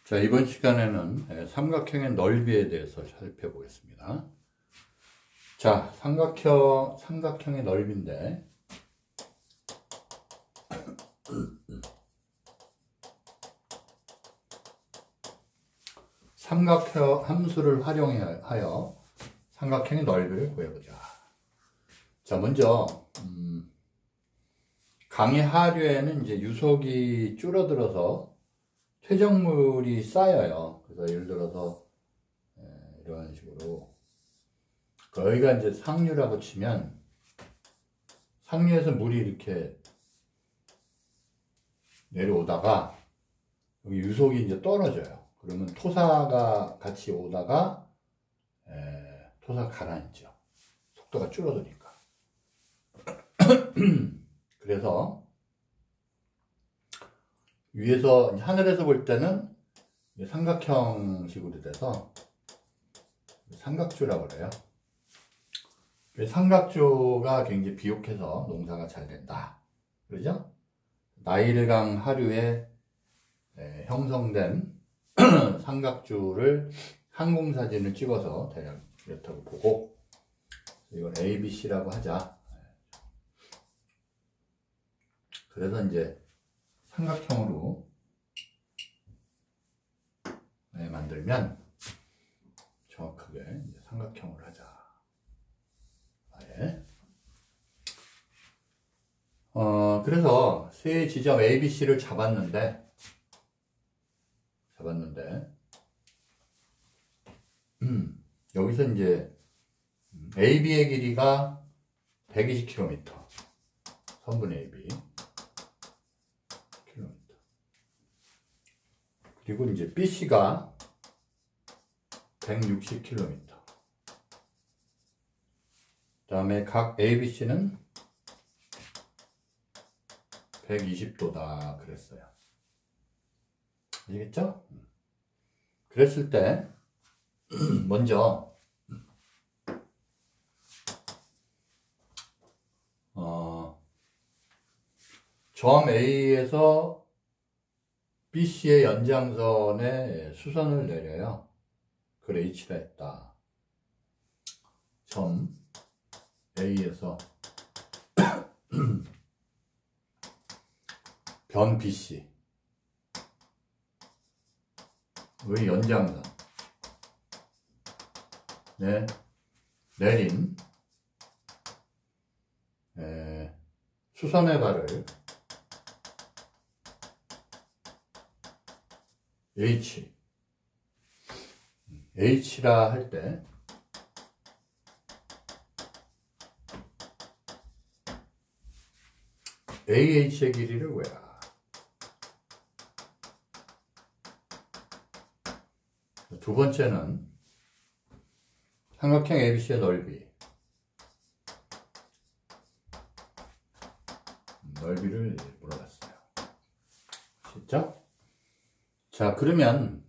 자, 이번 시간에는 삼각형의 넓이에 대해서 살펴보겠습니다. 자, 삼각형의 넓이인데, 삼각형 함수를 활용하여 삼각형의 넓이를 구해보자. 자, 먼저, 강의 하류에는 이제 유속이 줄어들어서 퇴적물이 쌓여요. 그래서 예를 들어서 이런 식으로 여기가 이제 상류라고 치면 상류에서 물이 이렇게 내려오다가 여기 유속이 이제 떨어져요. 그러면 토사가 같이 오다가 토사가 가라앉죠. 속도가 줄어드니까. 그래서 위에서 하늘에서 볼 때는 삼각형식으로 돼서 삼각주라고 그래요. 삼각주가 굉장히 비옥해서 농사가 잘 된다. 그러죠? 나일강 하류에 형성된 삼각주를 항공사진을 찍어서 대략 이렇다고 보고, 이건 ABC라고 하자. 그래서 이제 삼각형으로 만들면 정확하게 이제 삼각형을 하자. 그래서 세 지점 ABC를 잡았는데 여기서 이제 AB의 길이가 120km, 선분 AB 그리고 이제 BC가 160km. 그 다음에 각 ABC는 120도다 그랬어요. 아시겠죠? 그랬을 때 먼저 점 A에서 BC의 연장선에 수선을 내려요. 그걸 H라 했다. 점 A에서 변 BC의 연장선에 내린 수선의 발을 H라 할 때 AH의 길이를 구해라. 두 번째는 삼각형 ABC의 넓이를 물어봤어요. 아시죠? 자, 그러면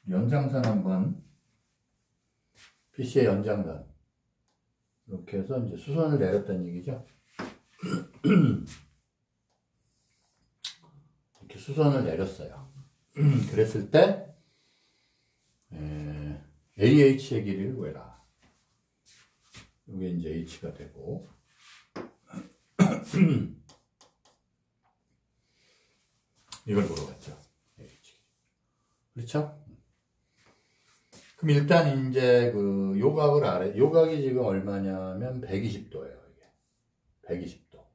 연장선 한번, BC의 연장선 이렇게 해서 이제 수선을 내렸다는 얘기죠. 이렇게 수선을 내렸어요. 그랬을 때 AH의 길이를 구해라. 이게 이제 H가 되고 이걸 물어봤죠. 그렇죠? 그럼 일단 이제 그 요각이 지금 얼마냐면 120도예요. 이게 120도.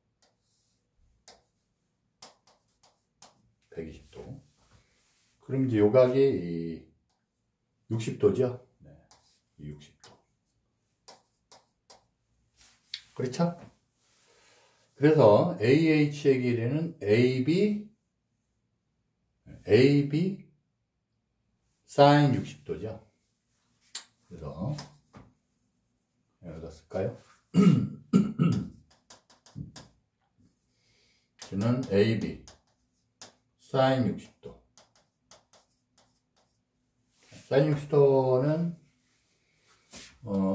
120도. 그럼 이제 요각이 60도죠? 네. 60도. 그렇죠? 그래서 AH의 길이는 AB sin 60도죠. 그래서 여기다 쓸까요? 저는 AB sin 60도. sin 60도는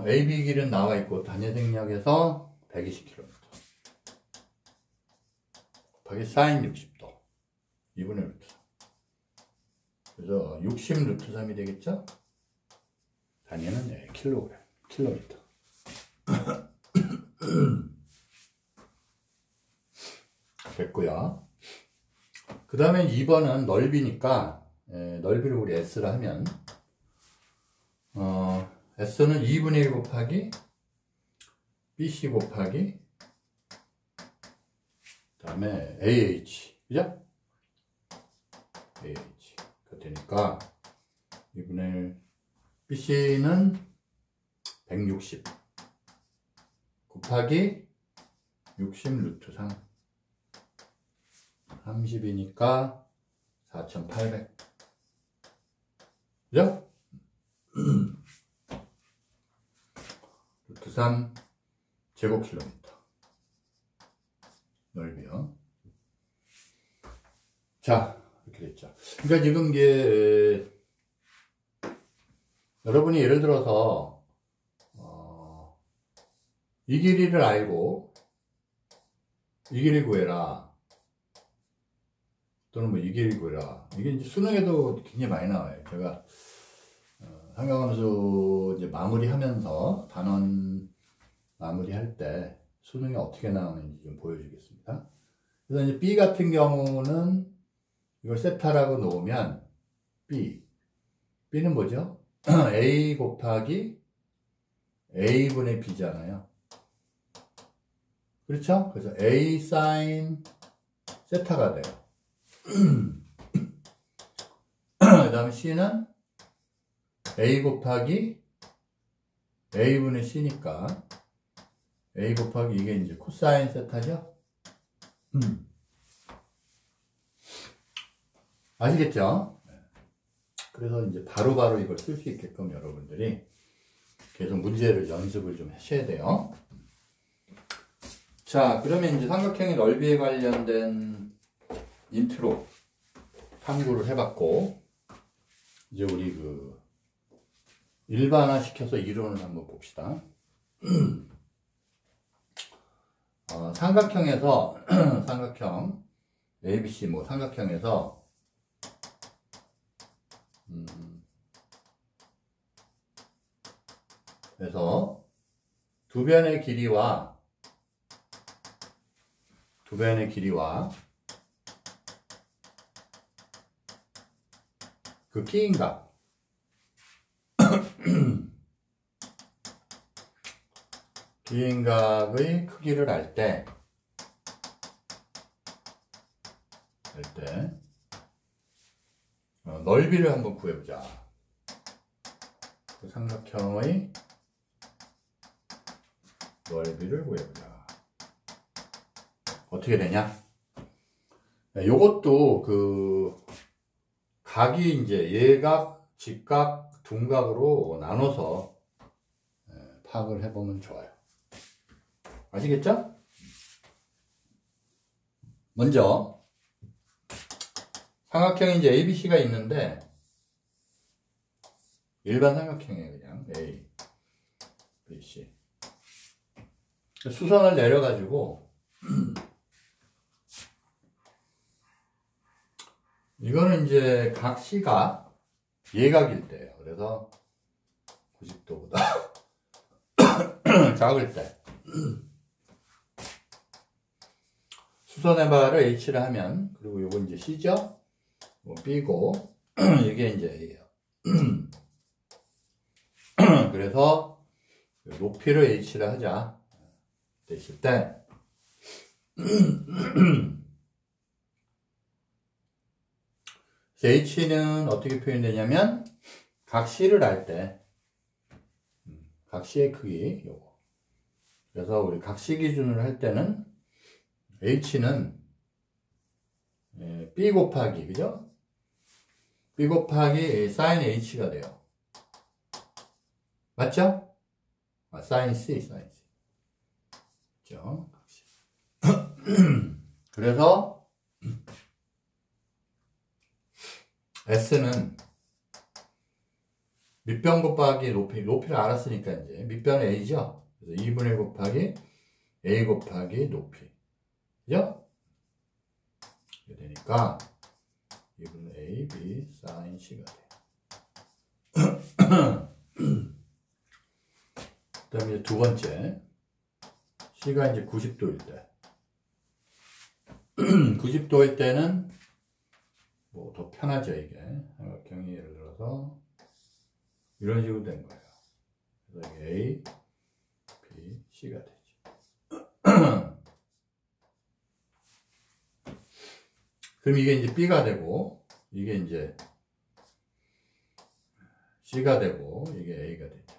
AB 길은 나와 있고 단위생략해서 120km 곱하기 sin 60도 2분의 루트 그래서 60 루트 3이 되겠죠? 단위는 네, 킬로그램, 킬로미터. 됐고요. 그 다음에 2번은 넓이니까 넓이를 우리 S라 하면 S는 2분의 1 곱하기 BC 곱하기 그 다음에 AH, 그죠? AH 그러니까 2분의 1 BC는 160 곱하기 60 루트 3 30이니까 4800 그죠? 루트 3 제곱킬로미터 넓이요. 자, 이렇게 됐죠. 그러니까 지금 이게 여러분이 예를 들어서 이 길이를 알고 이 길이 구해라 또는 뭐 이 길이 구해라, 이게 이제 수능에도 굉장히 많이 나와요. 제가 삼각함수 이제 마무리하면서 단원 마무리할 때 수능이 어떻게 나오는지 좀 보여주겠습니다. 그래서 이제 B 같은 경우는 이걸 세타라고 놓으면 B는 뭐죠? A 곱하기 A분의 B잖아요. 그렇죠? 그래서 A 사인 세타가 돼요. 그 다음에 C는 A 곱하기 A분의 C니까 A 곱하기 이게 이제 코사인 세타죠? 아시겠죠? 그래서 이제 바로바로 이걸 쓸 수 있게끔 여러분들이 계속 문제를 연습을 좀 하셔야 돼요. 자, 그러면 이제 삼각형의 넓이에 관련된 인트로 탐구를 해봤고, 이제 우리 일반화 시켜서 이론을 한번 봅시다. 삼각형에서 삼각형 ABC 뭐 삼각형에서 그래서 두 변의 길이와 그 끼인각 기인각의 크기를 알 때 넓이를 한번 구해보자. 그 삼각형의 넓이를 구해보자. 어떻게 되냐? 요것도 각이 이제 예각, 직각, 둔각으로 나눠서 파악을 해보면 좋아요. 아시겠죠? 먼저 삼각형이 이제 ABC가 있는데 일반 삼각형이에요. 그냥 A, B, C. 수선을 내려가지고 이거는 이제 각 C가 예각일 때예요. 그래서 90도보다 작을 때 수선의 바를 H를 하면, 그리고 요건 이제 C죠? B고 이게 이제 A예요. 그래서 높이를 H를 하자 됐을 때 H는 어떻게 표현되냐면 각 C를 알 때 각 C의 크기 요거. 그래서 우리 각 C 기준으로 할 때는 H는 B 곱하기, 그죠? B 곱하기 사인 H가 돼요. 맞죠? 사인 C. 그죠? 그래서 S는 밑변 곱하기 높이를 알았으니까 이제 밑변은 A죠? 그래서 2분의 1 곱하기 A 곱하기 높이. 그죠? 이렇게 되니까 2분의 A A, B, sin C가 돼. 그 다음에 두 번째. C가 이제 90도일 때. 90도일 때는 뭐 더 편하죠, 이게. 삼각형이 예를 들어서 이런 식으로 된 거예요. 그래서 이게 A, B, C가 되죠. 그럼 이게 이제 B가 되고, 이게 이제 C가 되고, 이게 A가 되죠.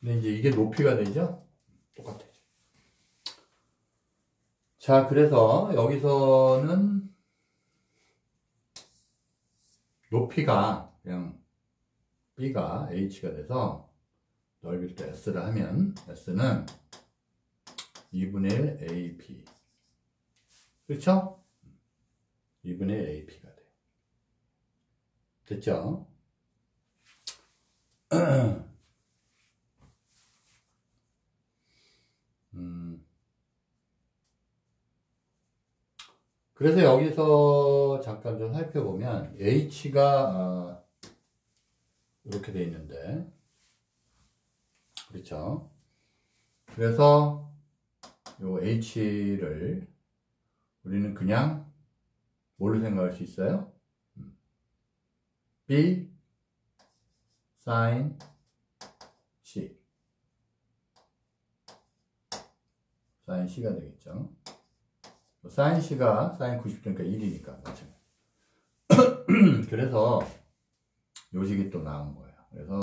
근데 이제 이게 높이가 되죠? 똑같아요. 자, 그래서 여기서는 높이가 그냥 B가 H가 돼서 넓일 때 S를 하면 S는 2분의 1 AP. 그렇죠? 2분의 1 AP가 돼요. 됐죠? 그래서 여기서 잠깐 좀 살펴보면 H가 이렇게 돼 있는데, 그렇죠? 그래서 요 H를 우리는 그냥 뭘로 생각할 수 있어요? B sin C, sin C가 되겠죠. sin C가 sin 90도니까 1이니까 마찬가지. 그래서 요식이 또 나온 거예요. 그래서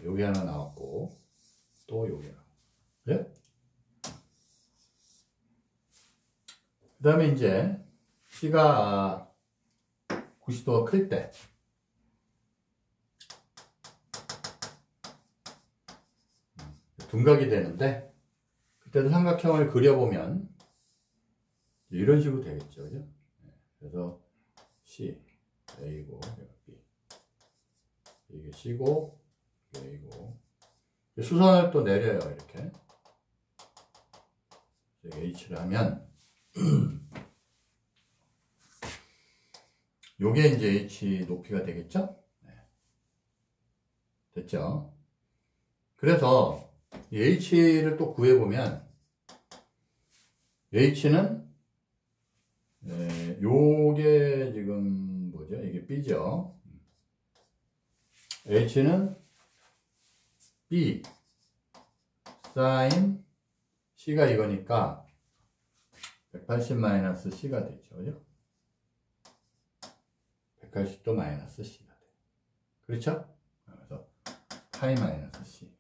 여기 하나 나왔고 또 여기 하나. 그래? 그 다음에 이제 C가 90도가 클 때 둔각이 되는데, 그때도 삼각형을 그려보면 이런 식으로 되겠죠, 그죠? 그래서 C, A고, B. 이게 C고, 이게 A고. 수선을 또 내려요, 이렇게. H를 하면, 요게 이제 H 높이가 되겠죠? 네. 됐죠? 그래서 이 H를 또 구해보면, H는 요게 지금 뭐죠? 이게 B죠. H는 B sin C가 이거니까 180 C가 되죠. 그죠? 180도 마이너스 C가 돼요. 그렇죠? 그래서 파이 마이너스 C.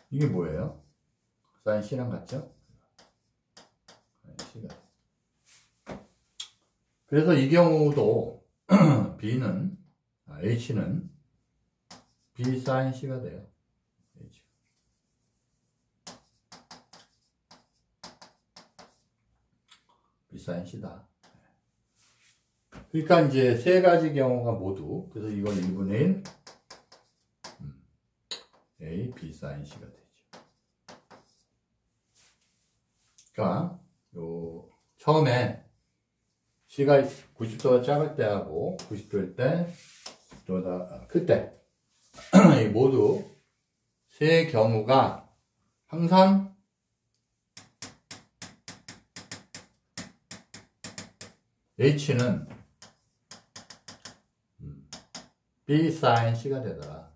이게 뭐예요? sin C랑 같죠? C가 돼요. 그래서 이 경우도 H는 B sin C가 돼요. H. B sin C다. 그러니까 이제 세 가지 경우가 모두, 그래서 이건 1분의 1 A, B sin C가 되죠. 그러니까 요 처음에 C가 90도가 작을 때하고 90도일 때, 90도가 클 때 모두 세 경우가 항상 H는 B sin C가 되더라.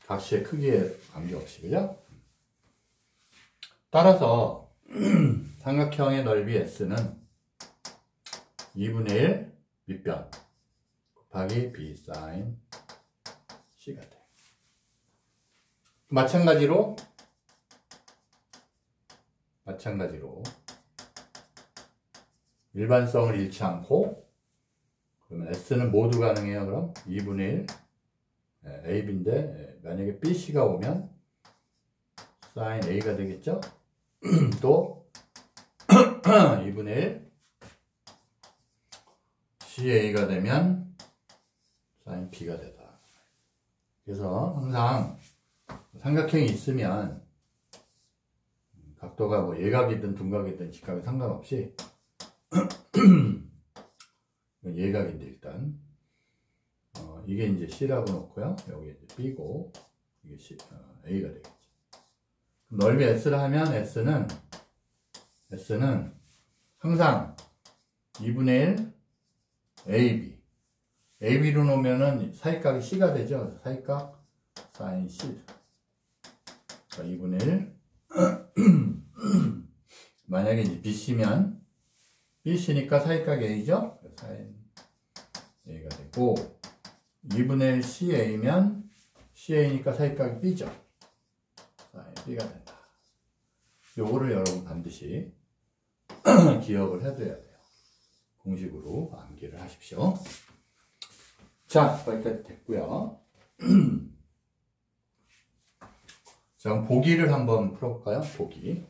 각시의 크기에 관계없이, 그죠? 따라서 삼각형의 넓이 S는 2분의 1 밑변 곱하기 B sin C가 돼. 마찬가지로 일반성을 잃지 않고, 그러면 S는 모두 가능해요. 그럼 2분의 1 AB인데 만약에 BC가 오면 sin A가 되겠죠? 또 2분의 1 CA가 되면 sin B가 되다. 그래서 항상 삼각형이 있으면 각도가 뭐 예각이든 둔각이든 직각이 상관없이 예각인데 일단 이게 이제 C라고 놓고요. 여기 이제 B고 이게 A가 되겠지. 넓이 S를 하면 S는 항상 2분의 1 AB. AB로 놓으면은 사이각이 C가 되죠. 사이각 sin C. 그러니까 2분의 1. 만약에 이제 BC면 BC니까 사이각 A죠. sin A가 되고 2분의 1 CA면 CA니까 사이각이 B죠. sin B가 된다. 요거를 여러분 반드시 기억을 해둬야 돼요. 공식으로 암기를 하십시오. 자, 거기까지 됐고요. 자, 그럼 보기를 한번 풀어볼까요? 보기.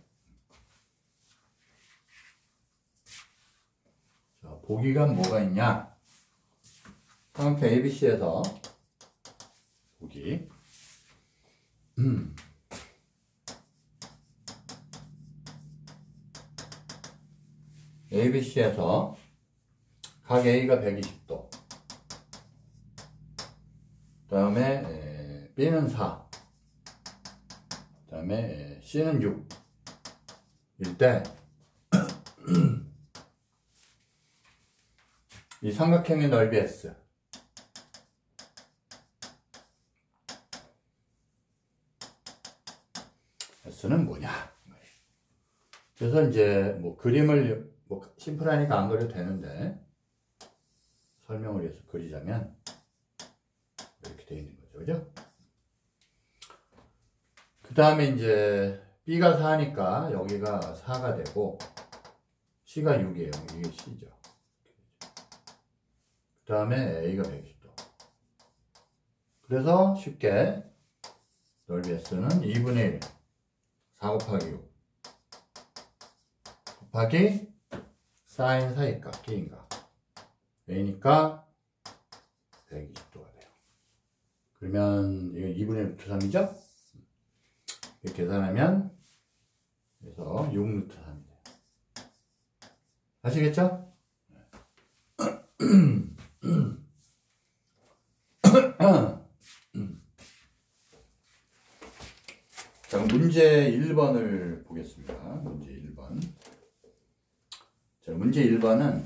자, 보기가 뭐가 있냐? 삼각형 ABC에서 보기. ABC에서 각 A가 120도. 그 다음에 B는 4. 그 다음에 C는 6. 일 때 이 삼각형의 넓이 S. S는 뭐냐? 그래서 이제 뭐 그림을 심플하니까 안 그려도 되는데 설명을 위해서 그리자면 이렇게 되어 있는 거죠. 그죠? 그 다음에 이제 B가 4니까 여기가 4가 되고 C가 6이에요. 이게 C죠. 그 다음에 A가 120도. 그래서 쉽게 넓이 S는 2분의 1 4 곱하기 6 곱하기 사인 사이각 K인가 A니까 120도가 돼요. 그러면 이건 2분의 루트 3이죠? 이렇게 계산하면 그래서 6 루트 3이 돼요. 아시겠죠? 자, 문제 1번을 보겠습니다. 문제 1번. 자, 문제 1번은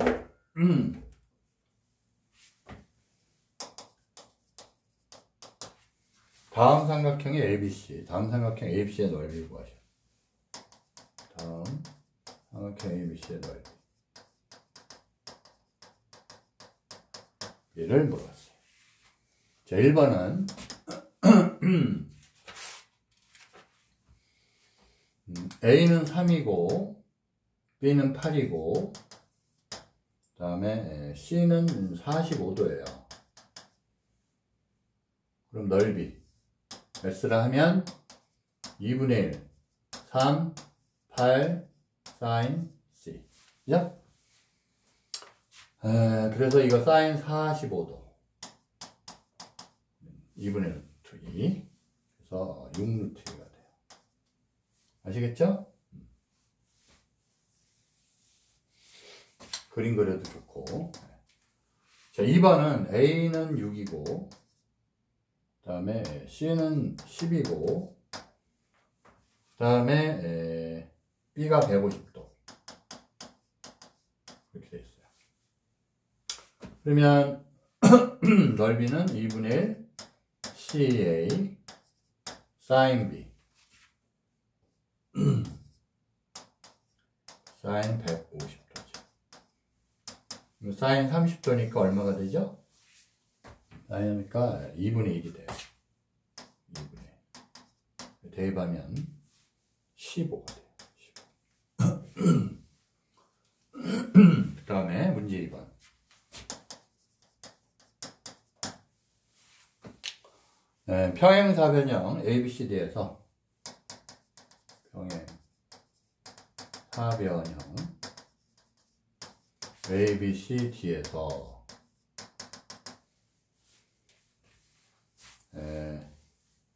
다음 삼각형의 ABC, 다음 삼각형 ABC의 넓이를 구하셔. 다음 삼각형 ABC의 넓이. 얘를 물어봤어요. 자, 1번은 A는 3이고 B는 8이고 그 다음에 C는 45도예요. 그럼 넓이 S라 하면 2분의 1 3 8 sin C. 그죠? 그래서 이거 sin 45도 2분의 루트 2 그래서 6 루트 2가 돼요. 아시겠죠? 그림 그려도 좋고. 자, 2번은 A는 6이고 그 다음에 C는 10이고 그 다음에 B가 150도 이렇게 되어 있어요. 그러면 넓이는 2분의 1 CA sin B sin 150도죠. sin 30도니까 얼마가 되죠? sin이니까 2분의 1이 돼요. 2분의 1. 대입하면 15가 돼요. 15. 그 다음에 문제 2번. 평행사변형 ABCD에서 평행사변형 ABCD에서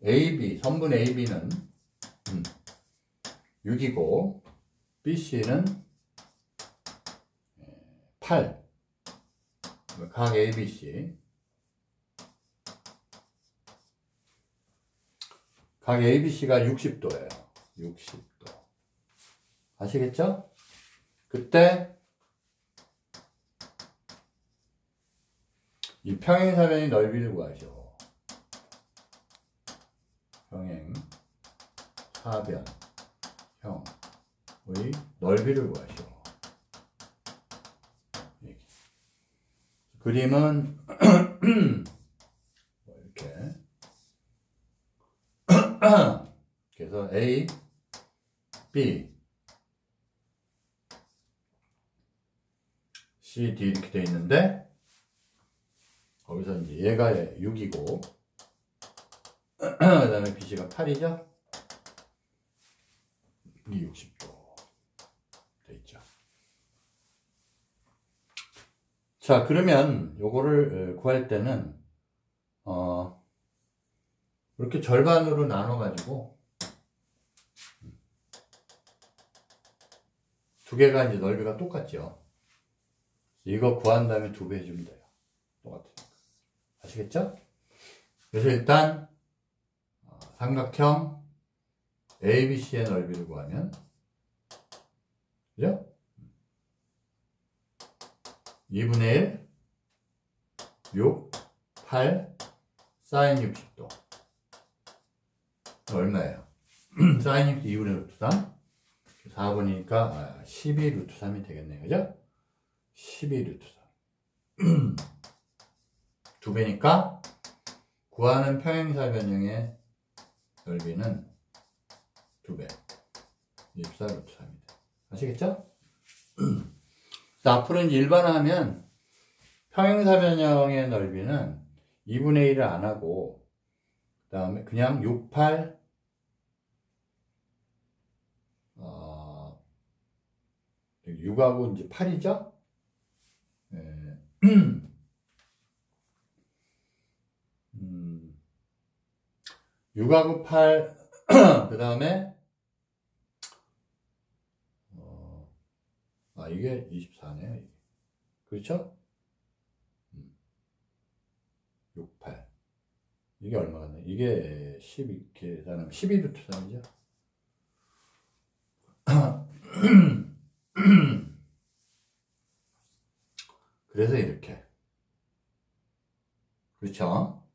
AB, 선분 AB는 6이고 BC는 8. 각 ABC. 각 ABC가 60도예요. 60도. 아시겠죠? 그때 이 평행사변의 넓이를 구하죠. 평행사변형의 넓이를 구하죠. 그림은 이렇게. 그래서 A, B, C, D 이렇게 되어 있는데, 거기서 이제 얘가 6이고, 그 다음에 BC가 8이죠? 이 60도 되어 있죠. 자, 그러면 요거를 구할 때는, 이렇게 절반으로 나눠가지고, 두 개가 이제 넓이가 똑같죠. 이거 구한 다음에 2배 해주면 돼요. 똑같으니까. 아시겠죠? 그래서 일단 삼각형 ABC의 넓이를 구하면, 그죠? 2분의 1, 6, 8, 사인 60도. 얼마예요? 사인 60도 2분의 루트 3. 4분이니까 12 루트 3이 되겠네요. 그죠? 12 루트 3. 2배니까 구하는 평행사변형의 넓이는 2배. 24 루트 3이다. 아시겠죠? 자, 앞으로 이제 일반화하면 평행사변형의 넓이는 2분의 1을 안 하고, 그 다음에 그냥 6, 8, 6하고 이제 8이죠? 네. 6하고 8, 그 다음에, 이게 24네요. 그렇죠? 6, 8. 이게 얼마가 나? 이게 12, 계산하면 12루트 3이죠? 그래서 이렇게. 그렇죠?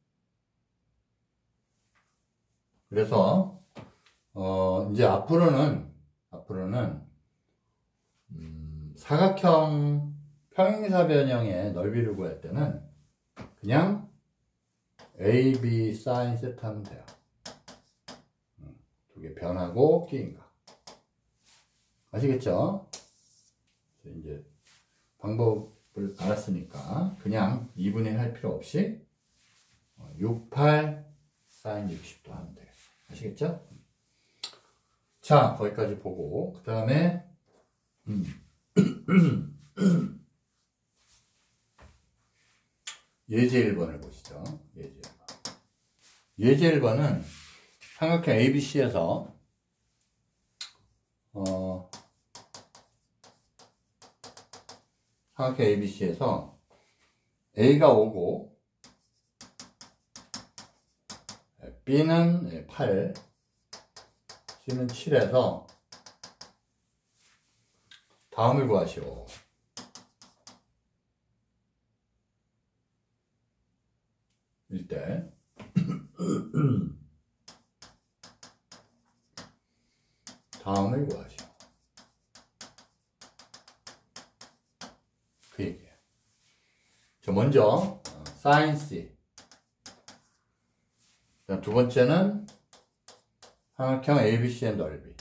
그래서, 이제 앞으로는, 사각형 평행사변형의 넓이를 구할 때는 그냥 A, B, 사인 세트 하면 돼요. 두 개 변하고 끼인가. 아시겠죠? 이제 방법을 알았으니까 그냥 2분의 1 할 필요 없이 6, 8, 사인 60도 하면 되겠어요. 아시겠죠? 자, 거기까지 보고 그 다음에 예제 1번을 보시죠. 예제 1번. 예제 1번은 삼각형 ABC에서 삼각형 ABC에서 A가 5고 B는 8, C는 7에서 다음을 구하시오. 일대 다음을 구하시오. 그 얘기예요. 저 먼저 사인 C. 두 번째는 삼각형 ABC의 넓이.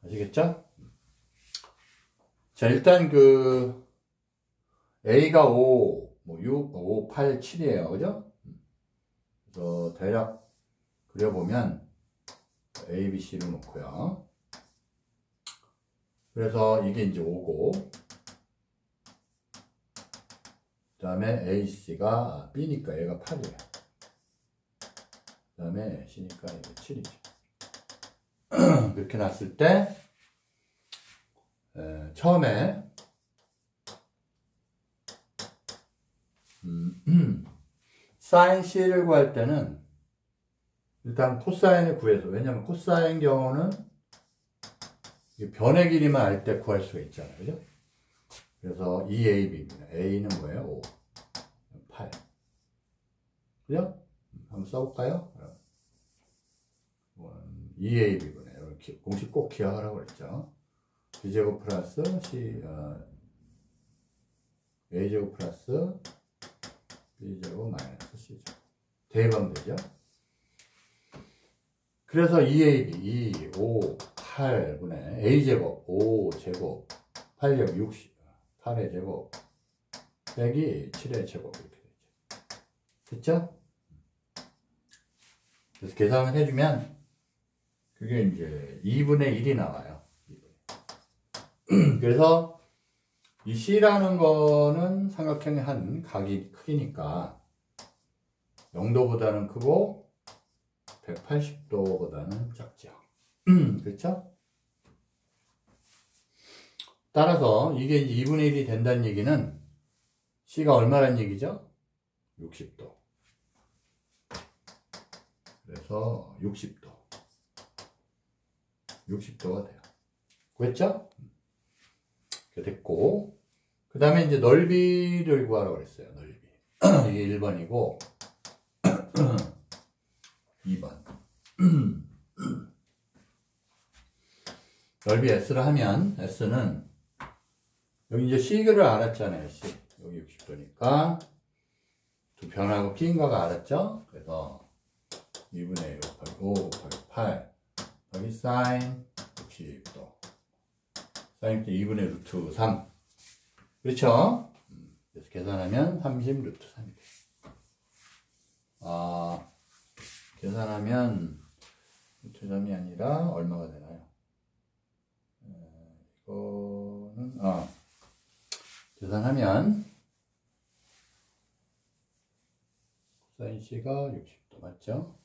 아시겠죠? 자, 일단 A가 5, 6, 5, 8, 7이에요. 그죠? 그래서 대략 그려보면 A, B, C를 놓고요. 그래서 이게 이제 5고, 그 다음에 A, C가 B니까 얘가 8이에요. 그 다음에 C니까 이게 7이죠. 그렇게 놨을 때 처음에 사인 C를 구할 때는 일단 코사인을 구해서, 왜냐면 코사인 경우는 변의 길이만 알 때 구할 수가 있잖아요. 그죠? 그래서 2AB입니다. A는 뭐예요? 5, 8. 그죠? 한번 써볼까요? 2AB구나. 이렇게 공식 꼭 기억하라고 그랬죠. B제곱 플러스 A제곱 플러스 B제곱 마이너스 C제곱. 대입하면 되죠. 그래서 2AB, 2, 5, 8분의 A제곱, 5제곱, 8제곱, 60, 8의 제곱, 빼기 7의 제곱, 이렇게 되죠. 됐죠? 그래서 계산을 해주면, 그게 이제 2분의 1이 나와요. 그래서 이 C라는 거는 삼각형의 한 각이 크기니까 0도보다는 크고 180도보다는 작죠. 그렇죠? 따라서 이게 이제 2분의 1이 된다는 얘기는 C가 얼마란 얘기죠? 60도. 그래서 60도. 60도가 돼요. 그랬죠? 됐고, 그 다음에 이제 넓이를 구하라고 그랬어요. 넓이. 이게 1번이고 2번. 넓이 S를 하면 S는 여기 이제 C를 알았잖아요. C. 여기 60도니까 두 변하고 끼인가가 알았죠? 그래서 2분의 1 곱하기 5 곱하기 8 곱하기 사인 60도. 사인 2분의 루트 3. 그렇죠? 그래서 계산하면 30 루트 3이 돼요. 계산하면 루트 3이 아니라 얼마가 되나요? 이거는 계산하면 코사인 C가 60도 맞죠?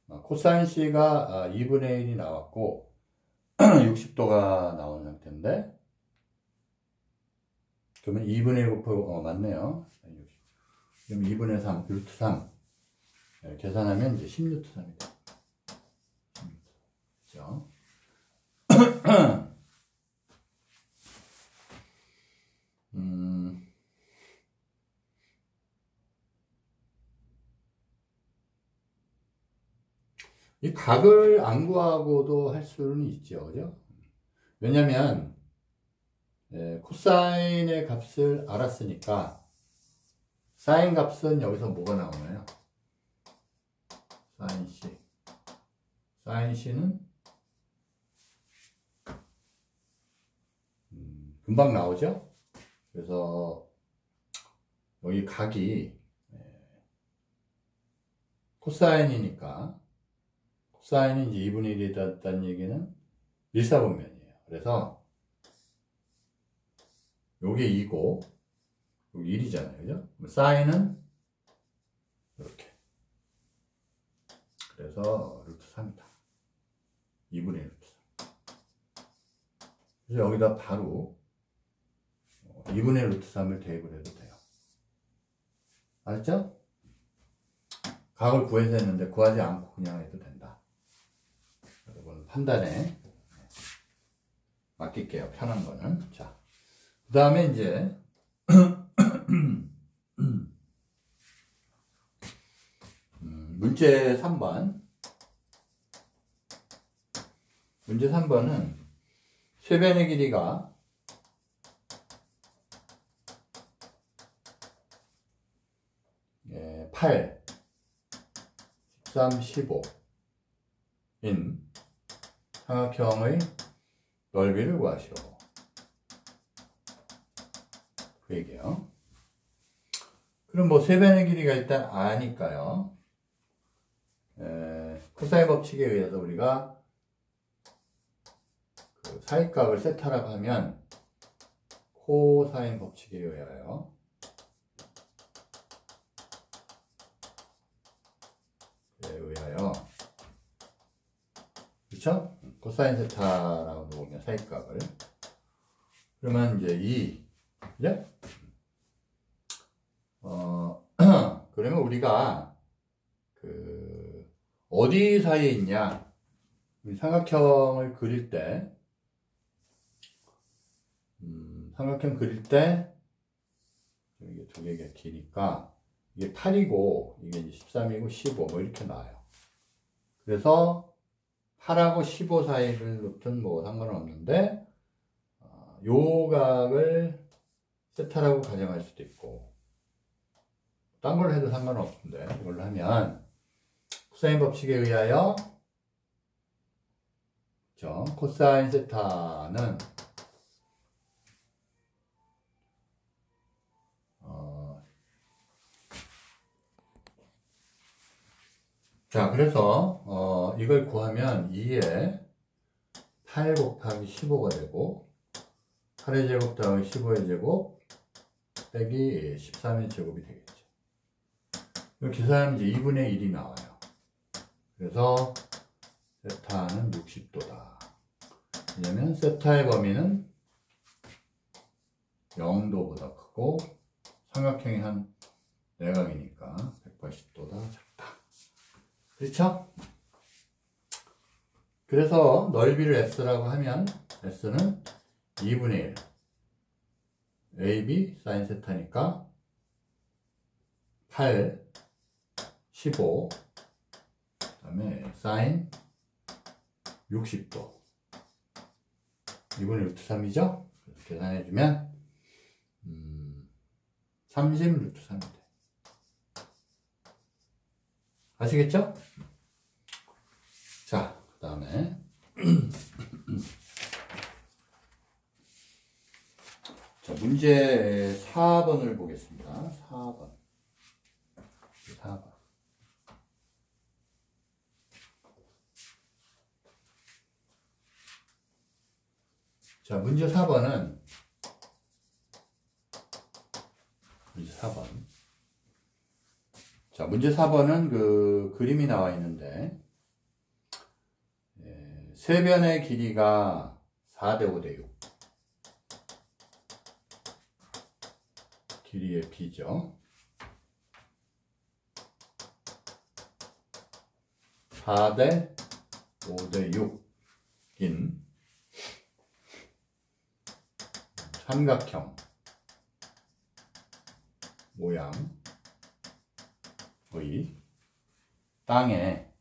코사인 C가 2분의 1이 나왔고 60도가 나온 상태인데, 그러면 2분의 1 곱하고 맞네요. 그럼 2분의 3 루트 3 계산하면 이제 10 루트 3이 돼요. 그렇죠? 이 각을 안 구하고도 할 수는 있죠. 그죠? 왜냐면 코사인의 값을 알았으니까 사인 값은 여기서 뭐가 나오나요? 사인 C. 사인 C는 금방 나오죠? 그래서 여기 각이 코사인이니까, 코사인이 이제 2분의 1이 됐다는 얘기는 밀사분면이에요. 그래서 요게 2고 여기 1이잖아요. 그죠? 사인은 이렇게. 그래서 루트 3이다. 2분의 1 루트 3. 그래서 여기다 바로 2분의 1 루트 3을 대입을 해도 돼요. 알았죠? 각을 구해서 했는데 구하지 않고 그냥 해도 된다. 여러분 판단에 맡길게요. 편한 거는. 자, 그 다음에 이제 문제 3번. 문제 3번은 쇠변의 길이가 8, 13, 15인 삼각형의 넓이를 구하시오. 그 얘기예요. 그럼 뭐 쇠변의 길이가 일단 아니까요. 코사인 법칙에 의해서 우리가 그 사이값을 세타라고 하면 코사인 법칙에 의하여 그렇죠? 코사인 세타라고 놓으면 사이값을. 그러면 이제 2, 그죠? 그러면 우리가 어디 사이에 있냐? 삼각형을 그릴 때, 삼각형 그릴 때, 이게 두 개가 기니까, 이게 8이고, 이게 이제 13이고, 15, 뭐 이렇게 나와요. 그래서 8하고 15 사이를 놓든 뭐 상관은 없는데, 요 각을 세타라고 가정할 수도 있고, 딴 걸로 해도 상관은 없는데, 이걸로 하면, 코사인 법칙에 의하여, 코사인 세타는, 자, 그래서, 이걸 구하면 2에 8 곱하기 15가 되고, 8의 제곱 더하기 15의 제곱, 빼기 13의 제곱이 되겠죠. 이거 계산하면 이제 2분의 1이 나와요. 그래서, 세타는 60도다. 왜냐면, 세타의 범위는 0도보다 크고, 삼각형이 한 내각이니까 180도다 작다. 그렇죠? 그래서 넓이를 S라고 하면 S는 2분의 1 AB 사인 세타니까 8, 15 그 다음에 사인 60도 2분의 루트 3이죠? 계산해주면 30 루트 3이 돼. 아시겠죠? 자, 그 다음에 자, 문제 4번을 보겠습니다. 4번. 자, 문제 4번은 자, 문제 4번은 그 그림이 나와 있는데, 세변의 길이가 4대 5대 6. 길이의 B죠. 4대 5대 6인 삼각형 모양의 땅에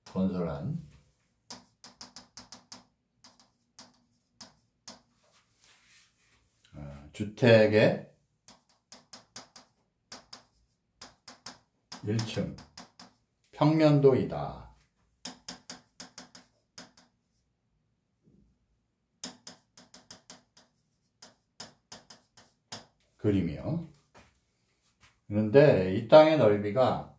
건설한 주택의 1층 평면도이다. 그림이요. 그런데 이 땅의 넓이가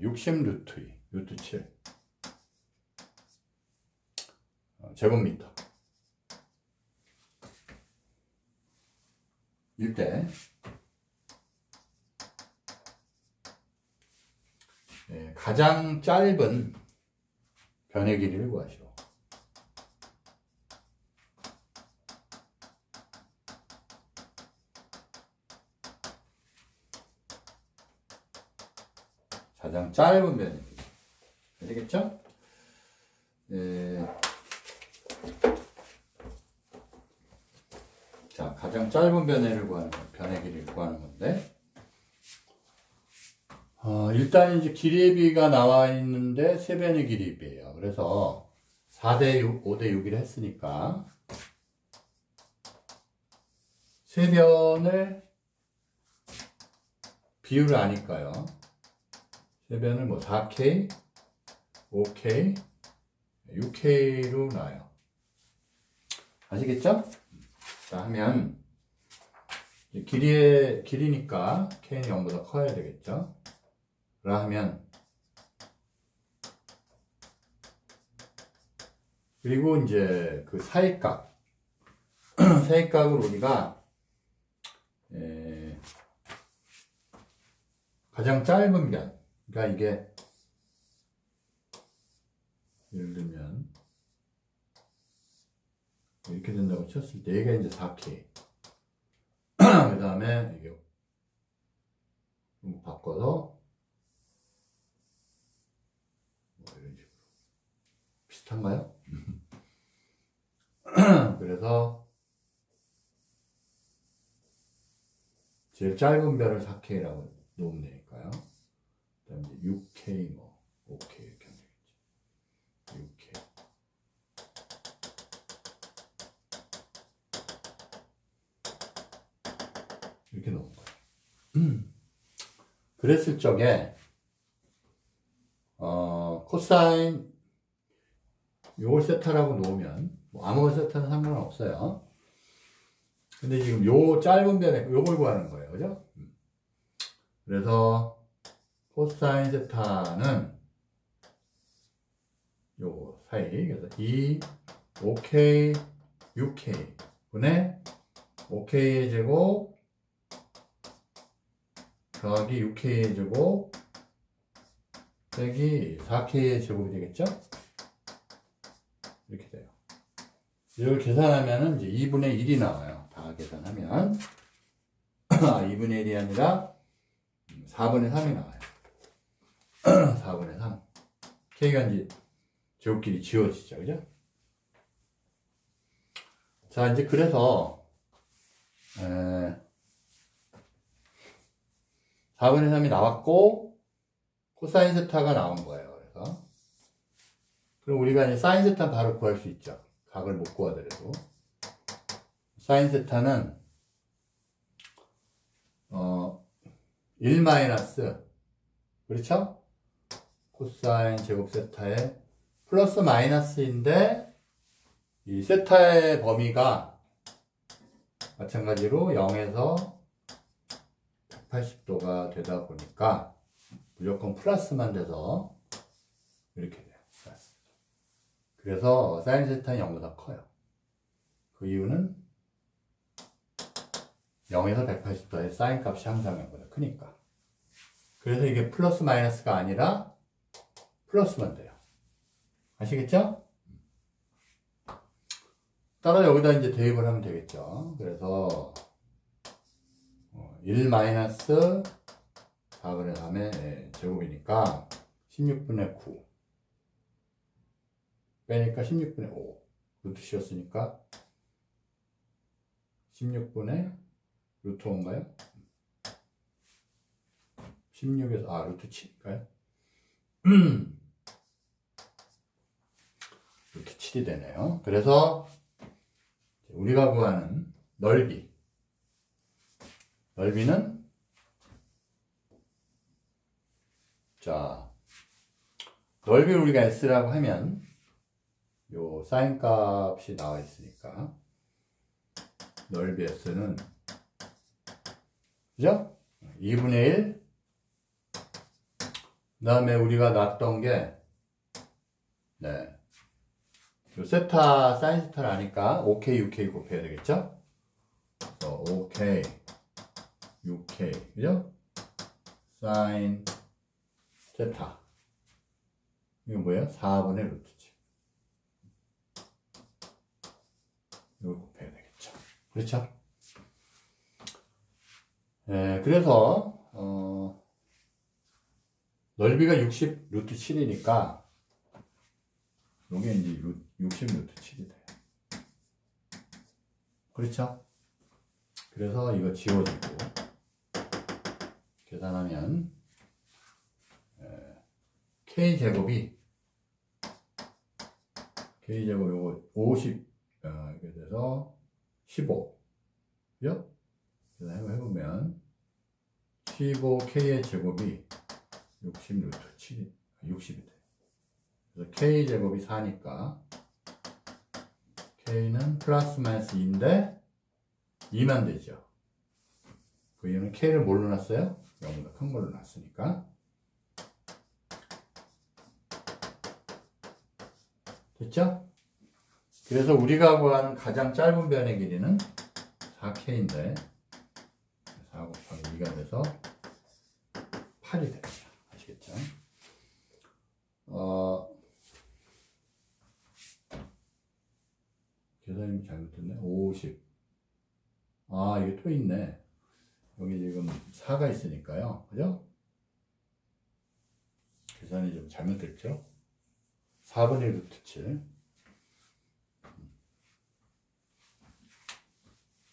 60 루트 2, 루트 7 제곱미터 일 때 가장 짧은 변의 길이를 구하시오. 가장 짧은 변의 길이. 아시겠죠? 자, 가장 짧은 변의 길이를 구하는 건데, 일단 이제 길이의 비가 나와 있는데 세 변의 길이의 비예요. 그래서 4대 6, 5대 6이라 했으니까 세 변을 비율을 아니까요. 세 변을 뭐 4K, 5K, 6K로 나와요. 아시겠죠? 자, 하면 길이니까 K는 0보다 커야 되겠죠? 라 하면 그리고 이제 그 사이값을 우리가 가장 짧은 변. 그러니까 이게 예를 들면 이렇게 된다고 쳤을 때 얘가 이제 4K. 그 다음에 이게 좀 바꿔서 뭐 이런 식으로 비슷한가요? 그래서 제일 짧은 별을 4K라고 놓으면 되니까요. 그 다음에 이제 6K 뭐 5K 이렇게 하면 되겠죠. 6K. 이렇게 놓은 거예요. 그랬을 적에 코사인 요걸 세타라고 놓으면 뭐 아무거나 세타는 상관없어요. 근데 지금 요 짧은 변에 요걸 구하는 거예요. 그죠? 그래서 코사인 세타는 요거 사이, 그래서 5K 6K 분의 5K의 제곱 더하기 6K의 제곱 빼기 4K의 제곱이 되겠죠? 이렇게 돼요. 이걸 계산하면은 이제 2분의 1이 나와요. 다 계산하면 2분의 1이 아니라 4분의 3이 나와요. 4분의 3. K가 이제 제곱끼리 지워지죠. 그죠? 자, 이제 그래서 4분의 3이 나왔고 코사인 세타가 나온 거예요. 그래서 그럼 우리가 이제 사인 세타 바로 구할 수 있죠. 각을 못 구하더라도 사인 세타는 1 마이너스, 그렇죠? 코사인 제곱 세타의 플러스 마이너스인데 이 세타의 범위가 마찬가지로 0에서 180도가 되다 보니까 무조건 플러스만 돼서 이렇게 돼요. 그래서 사인 세타는 0보다 커요. 그 이유는 0에서 180도의 사인 값이 항상 0보다 크니까. 그래서 이게 플러스 마이너스가 아니라 플러스만 돼요. 아시겠죠? 따라 여기다 이제 대입을 하면 되겠죠. 그래서 1 마이너스 4분의 3의 제곱이니까 16분의 9 빼니까 16분의 5 루트 씌웠으니까 16분의 루트 5인가요? 16에서 루트 7인가요? 루트 7이 되네요. 그래서 우리가 구하는 넓이는 자, 넓이를 우리가 S라고 하면 요 사인 값이 나와 있으니까 넓이 S는 그죠? 2분의 1. 그 다음에 우리가 놨던 게 요 세타, 사인 세타를 아니까 5K, 6K 곱해야 되겠죠? 그래서 5K, 6K, 그죠? 사인 세타. 이건 뭐예요? 4분의 루트 7. 이걸 곱해야 되겠죠. 그렇죠? 그래서, 넓이가 60 루트 7이니까, 요게 이제 60 루트 7이 돼요. 그렇죠? 그래서 이거 지워지고, 계산하면, K제곱이 요거 50, 이렇게 돼서 15. 그죠? 계산해보면 15K의 제곱이 60 루트 7이, 60이 돼요. 그래서 K제곱이 4니까 K는 플러스 마이너스 2인데 2만 되죠. 그 이유는 K를 뭘로 놨어요? 0보다 큰 걸로 놨으니까. 됐죠? 그래서 우리가 구하는 가장 짧은 변의 길이는 4K인데 4 곱하기 2가 돼서 8이 됩니다. 아시겠죠? 계산이 잘못됐네. 50. 이게 또 있네. 여기 지금 4가 있으니까요. 그죠? 계산이 좀 잘못됐죠? 4분의 1 루트 7.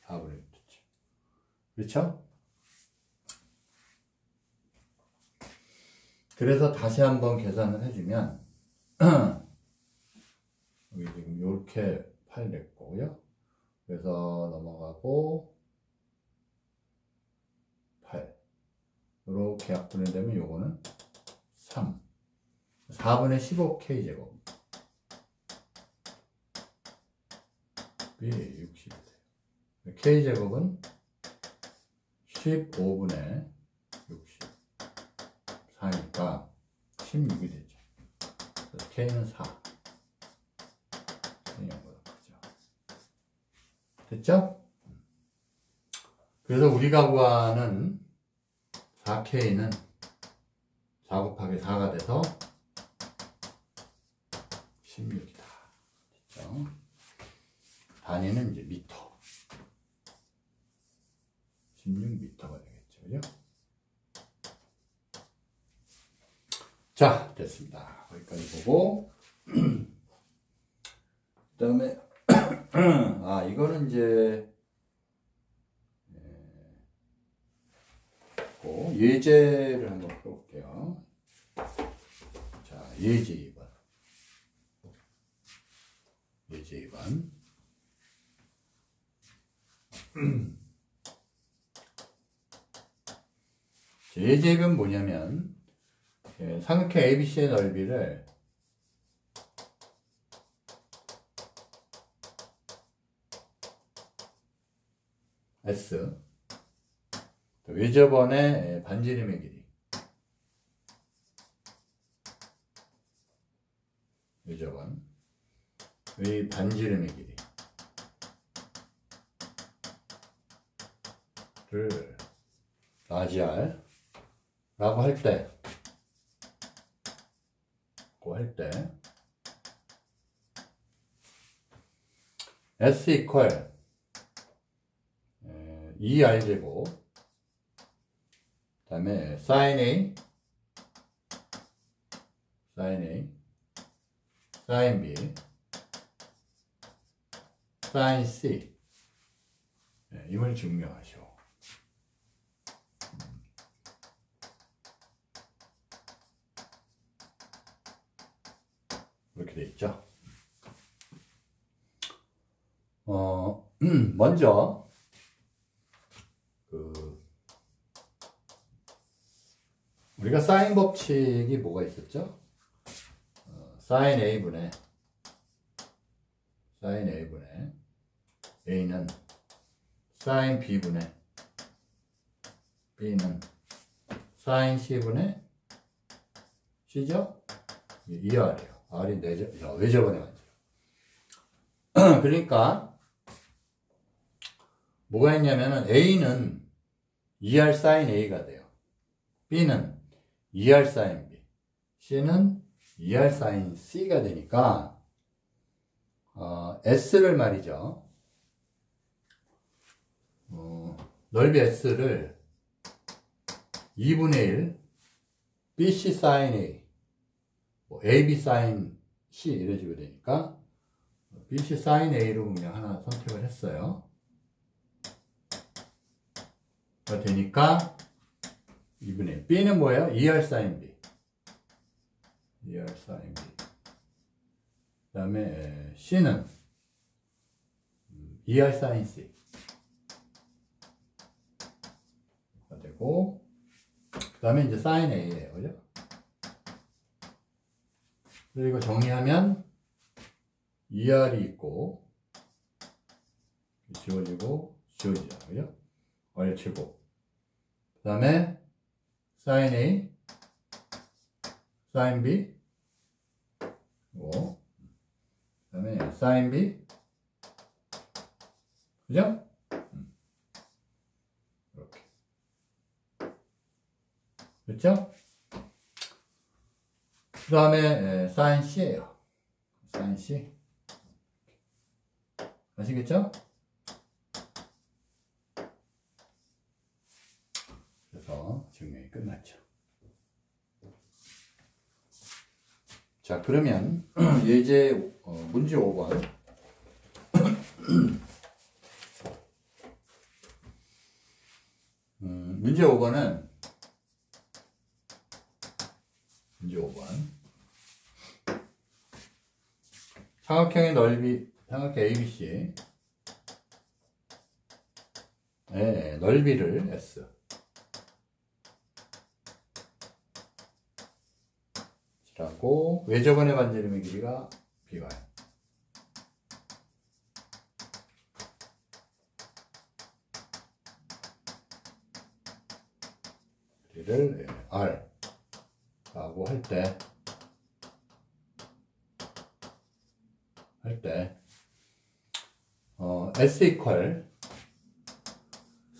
4분의 1 루트 7. 그렇죠? 그래서 다시 한번 계산을 해주면 여기 지금 이렇게 8 냈고요. 그래서 넘어가고 8 이렇게 약분이 되면 요거는 3 4분의 15K제곱 B 60이 돼요. K제곱은 15분의 60 4니까 16이 되죠. 그래서 K는 4 됐죠? 그래서 우리가 구하는 4K는 4 곱하기 4가 돼서 16이다. 됐죠? 단위는 이제 미터. 16미터가 되겠죠. 그죠? 자, 됐습니다. 거기까지 보고. 그 다음에 이거는 이제 예제를 한번 풀어볼게요. 자, 예제 2번. 예제 2번. 예제 2번 뭐냐면 삼각형 ABC의 넓이를 S 외접원의 반지름의 길이 외접원 의 반지름의 길이를 라지 R 라고 할 때 S 이퀄 2R제곱 그 다음에 sin A sin B sin C 임을 증명하시오. 이렇게 돼 있죠. 먼저 우리가 사인 법칙이 뭐가 있었죠? 사인 A분의 A는 사인 B분의 B는 사인 C분의 C죠? 2R이에요. R이 외접원의 반지름. 그러니까 뭐가 있냐면은 A는 2R 사인 A가 돼요. B는 2R 사인 B, C는 2R 사인 C가 되니까 S를 말이죠. 넓이 S를 2분의 1 BC 사인 A, AB 사인 C 이런 식으로 되니까 BC 사인 A로 그냥 하나 선택을 했어요. 되니까 2분의 1. B는 뭐예요? 2R 사인 B. 2R 사인 B. 그 다음에 C는 2R 사인 C. 가 되고, 그 다음에 이제 사인 A예요. 그죠? 그리고 정리하면 2R이 있고, 지워지죠. 그죠? 얼치고. 그 다음에 sin A, sin B, 그 다음에 sin B, 그죠? 이렇게. 됐죠? 그 다음에 sin C예요. sin C. 아시겠죠? 그래서 증명이 끝났죠. 자, 그러면 예제 문제 5번. 문제 5번은 삼각형의 넓이, 삼각형 ABC 의 넓이를 S 라고 외접원의 반지름의 길이가 BY 길이를 R 라고 할 때 S 이퀄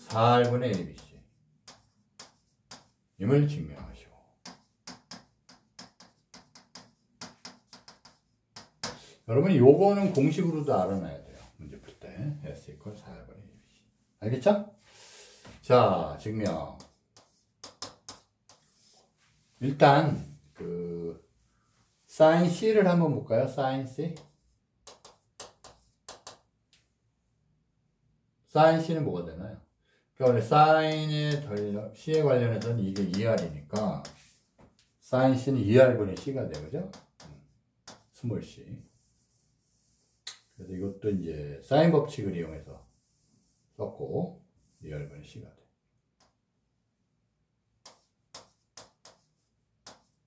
4R분의 ABC 임을 증명하시오. 여러분 요거는 공식으로도 알아놔야 돼요. 문제 풀 때 S 이퀄 4R분의 ABC 알겠죠? 자, 증명. 일단 그 sin C를 한번 볼까요? sin C. sin C는 뭐가 되나요? 그러니까 sin에 C에 관련해서는 이게 2R이니까 sin C는 2R분의 C가 돼요. 그죠? 스몰 C. 그래서 이것도 이제 sin 법칙을 이용해서 썼고 2R분의 C가 돼.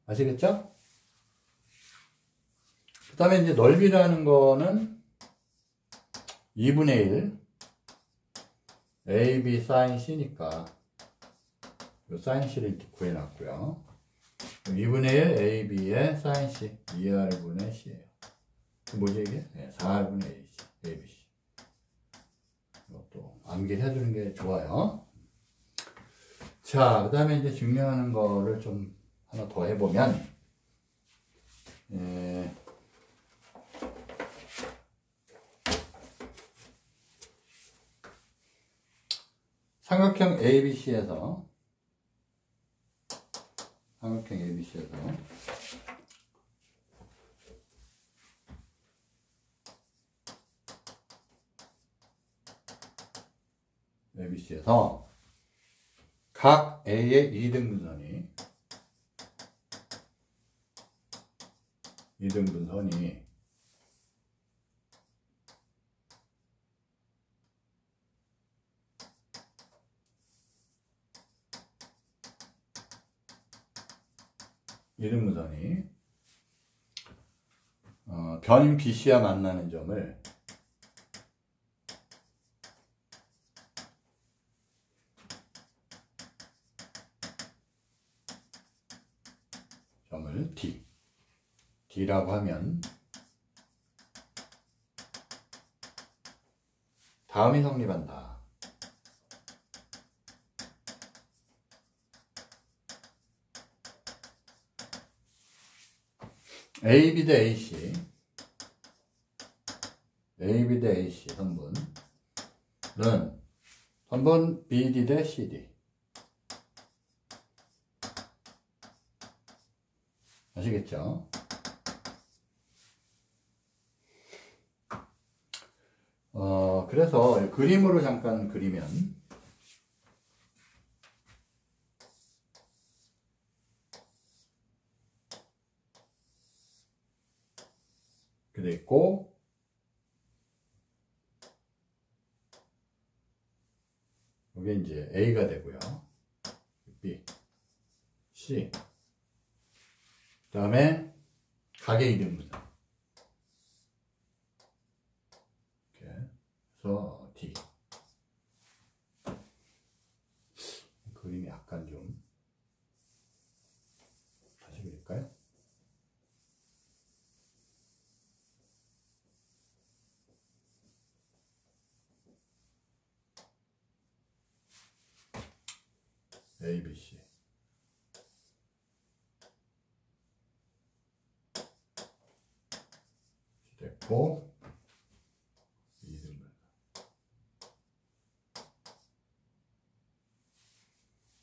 아시겠죠? 그 다음에 이제 넓이라는 거는 2분의 1 AB sin C니까 이 sin C를 이렇게 구해놨고요. 2분의 1 AB의 sin C 2R분의 C예요. 뭐지 이게? 네, 4R분의 ABC. 이것도 암기를 해두는 게 좋아요. 자, 그 다음에 이제 증명하는 거를 좀 하나 더 해보면 삼각형 ABC에서 각 A의 이등분선이 변 BC와 만나는 점을 D라고 하면 다음이 성립한다. AB 대 AC 선분은 선분 BD 대 CD 아시겠죠? 그래서 그림으로 잠깐 그리면 이렇게 돼 있고 이게 이제 A가 되고요. B, C 그 다음에 각의 이등분선 그래서 D 그림이 약간 좀 다시 그릴까요? ABC 있고, 이등분.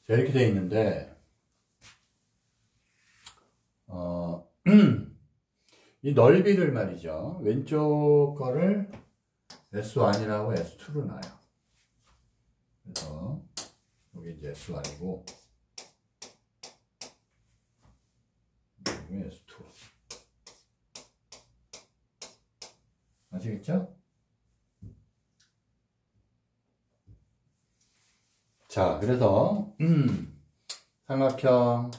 자, 이렇게 되어 있는데, 이 넓이를 말이죠. 왼쪽 거를 S1이라고 S2로 놔요. 그래서, 여기 이제 S1이고, 여기 S2. 아시겠죠? 자, 그래서, 삼각형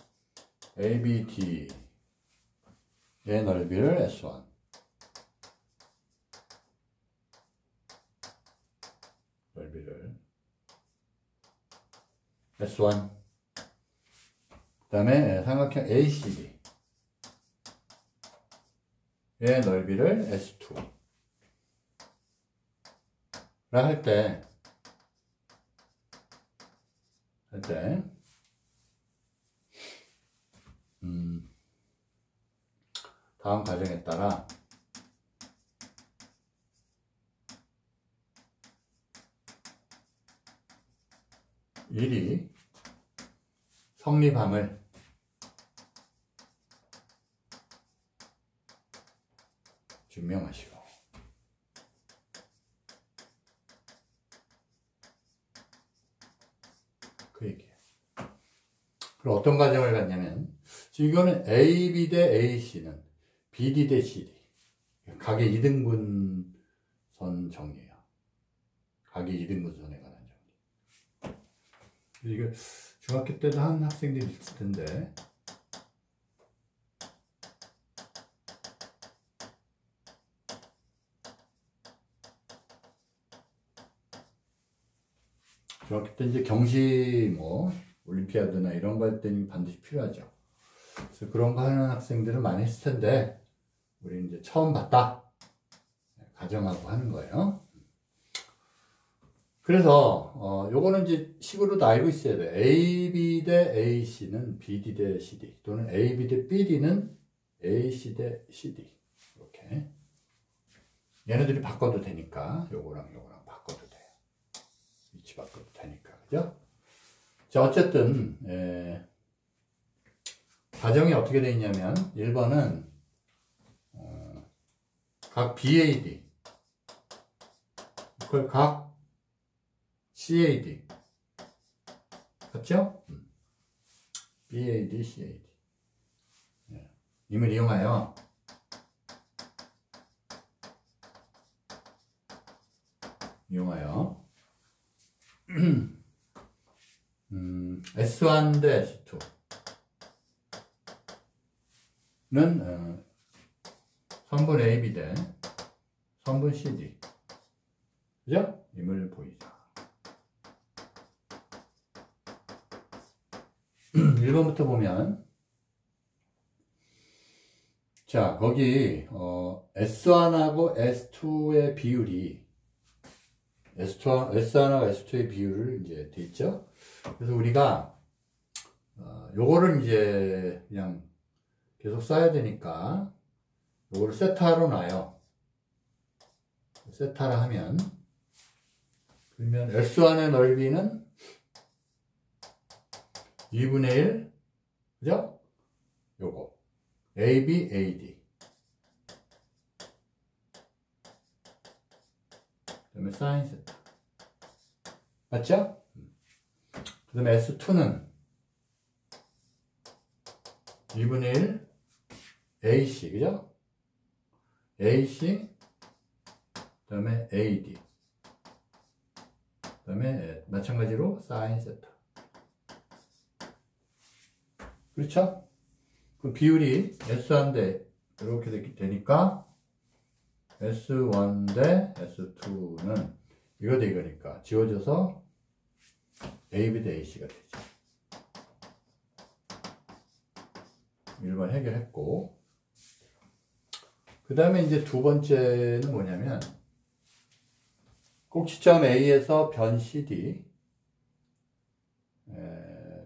ABD의 넓이를 S1. 넓이를 S1. 그 다음에 삼각형 ACD의 넓이를 S2. 라 할 때, 다음 과정에 따라 일이 성립함을 증명하시오. 그 얘기예요. 그럼 어떤 과정을 갖냐면, 지금 이거는 AB 대 AC는 BD 대 CD. 각의 이등분선 정리예요. 각의 이등분선에 관한 정리. 이거 중학교 때도 한 학생들이 있을 텐데, 중학교 때 이제 경시 올림피아드나 이런 거 할 때는 반드시 필요하죠. 그래서 그런 거 하는 학생들은 많이 했을 텐데, 우리 이제 처음 봤다. 가정하고 하는 거예요. 그래서, 요거는 이제 식으로도 알고 있어야 돼요. AB 대 AC는 BD 대 CD, 또는 AB 대 BD는 AC 대 CD. 이렇게. 얘네들이 바꿔도 되니까, 요거랑 바꿔도 돼요. 위치 바꿔도 되니까. 그죠? 자, 어쨌든, 과정이 어떻게 되어 있냐면, 1번은, 각 BAD, 그걸 각 CAD. 맞죠? BAD, CAD. 임을 이용하여, S1 대 S2는 선분 AB 대 선분 CD. 그죠? 임을 보이자. 1번부터 보면, 자, 거기, S1하고 S2의 비율이, S1하고 S2의 비율을 이제 돼 있죠? 그래서 우리가, 요거를 이제 그냥 계속 써야 되니까, 요거를 세타로 놔요. 세타라 하면, 그러면 S1의 넓이는 2분의 1, 그죠? 요거. AB, AD. 그 다음에 사인 세타. 맞죠? 그 다음에 S2는 2분의 1, AC, 그죠? AC, 그 다음에 AD. 그 다음에 마찬가지로 사인 세타. 그렇죠? 그 비율이 S1 대 이렇게 되니까 S1 대 S2는 이거 대 이거니까 지워져서 AB 대 AC가 되죠. 1번 해결했고, 그 다음에 이제 두 번째는 뭐냐면, 꼭지점 A에서 변 CD,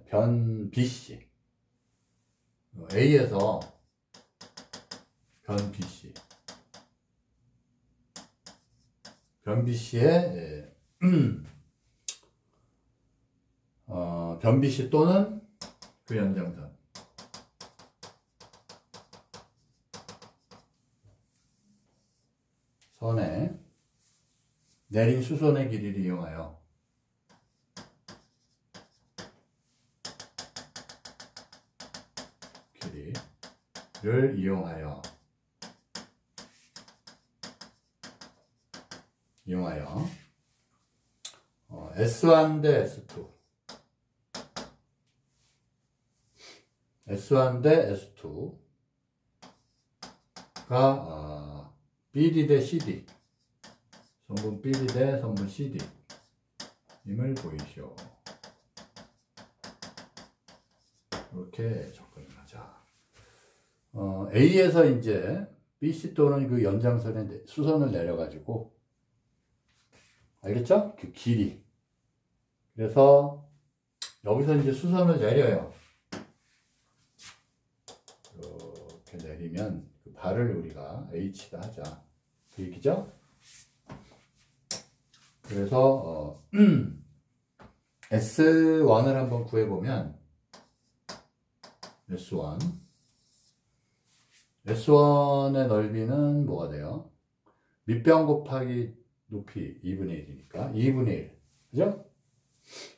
변 BC, A에서 변 BC, 변비시의 변비시 또는 그 연장선. 선에 내린 수선의 길이를 이용하여 길이를 이용하여 S1 대 S2가 BD 대 CD, 성분 BD 대 성분 CD 임을 보이시오. 이렇게 접근을 하자. A에서 이제 BC 또는 그 연장선에 수선을 내려가지고, 알겠죠? 그 길이. 그래서 여기서 이제 수선을 내려요. 이렇게 내리면 그 발을 우리가 H다 하자. 그 얘기죠? 그래서 S1을 한번 구해보면 S1의 넓이는 뭐가 돼요? 밑변 곱하기 높이 2분의 1이니까 2분의 1, 그죠?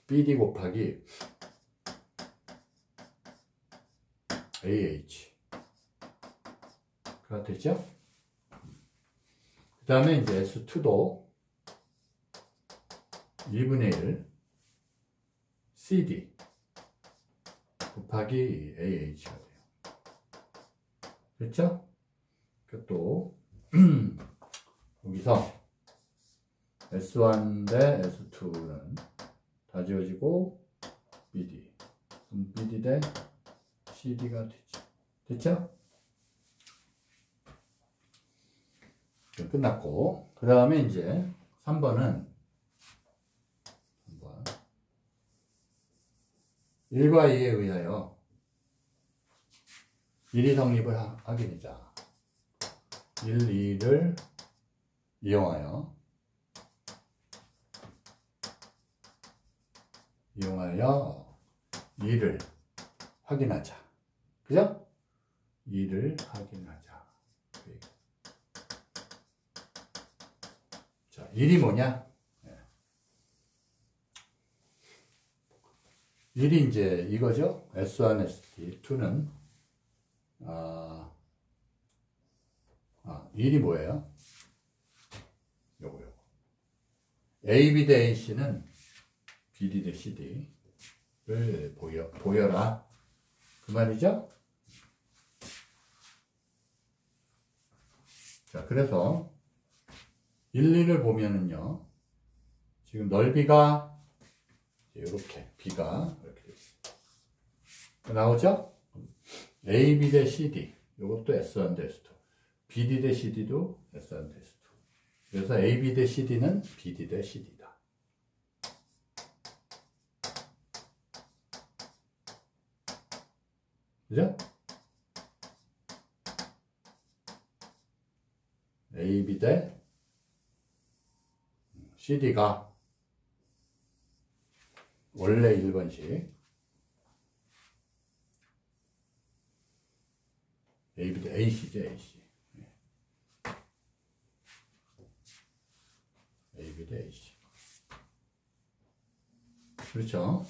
BD 곱하기 AH가 되죠? 그 다음에 이제 S2도 2분의 1 CD 곱하기 AH가 돼요. 됐죠? 또 여기서 S1 대 S2는 다 지워지고 BD, BD 대 CD가 되죠. 됐죠? 끝났고, 그 다음에 이제 3번은 1과 2에 의하여 1이 성립을 하게 되자. 1, 2를 이용하여 2를 확인하자. 그죠? 2를 확인하자. 자, 1이 뭐냐? 1이 이제 이거죠? S1, S2, 2는 1이 뭐예요? 요거. AB 대 AC는 BD 대 CD를 보여라. 그 말이죠? 자, 그래서 1, 2를 보면은요, 지금 넓이가 이렇게, B가 이렇게 돼 있어요. 나오죠? AB 대 CD, 이것도 S1 대 S2. BD 대 CD도 S1 대 S2. 그래서 AB 대 CD는 BD 대 CD다. 그죠? AB 대 CD가 원래 1번식 AB 대 AC죠, AC. AB 대 AC. 그렇죠?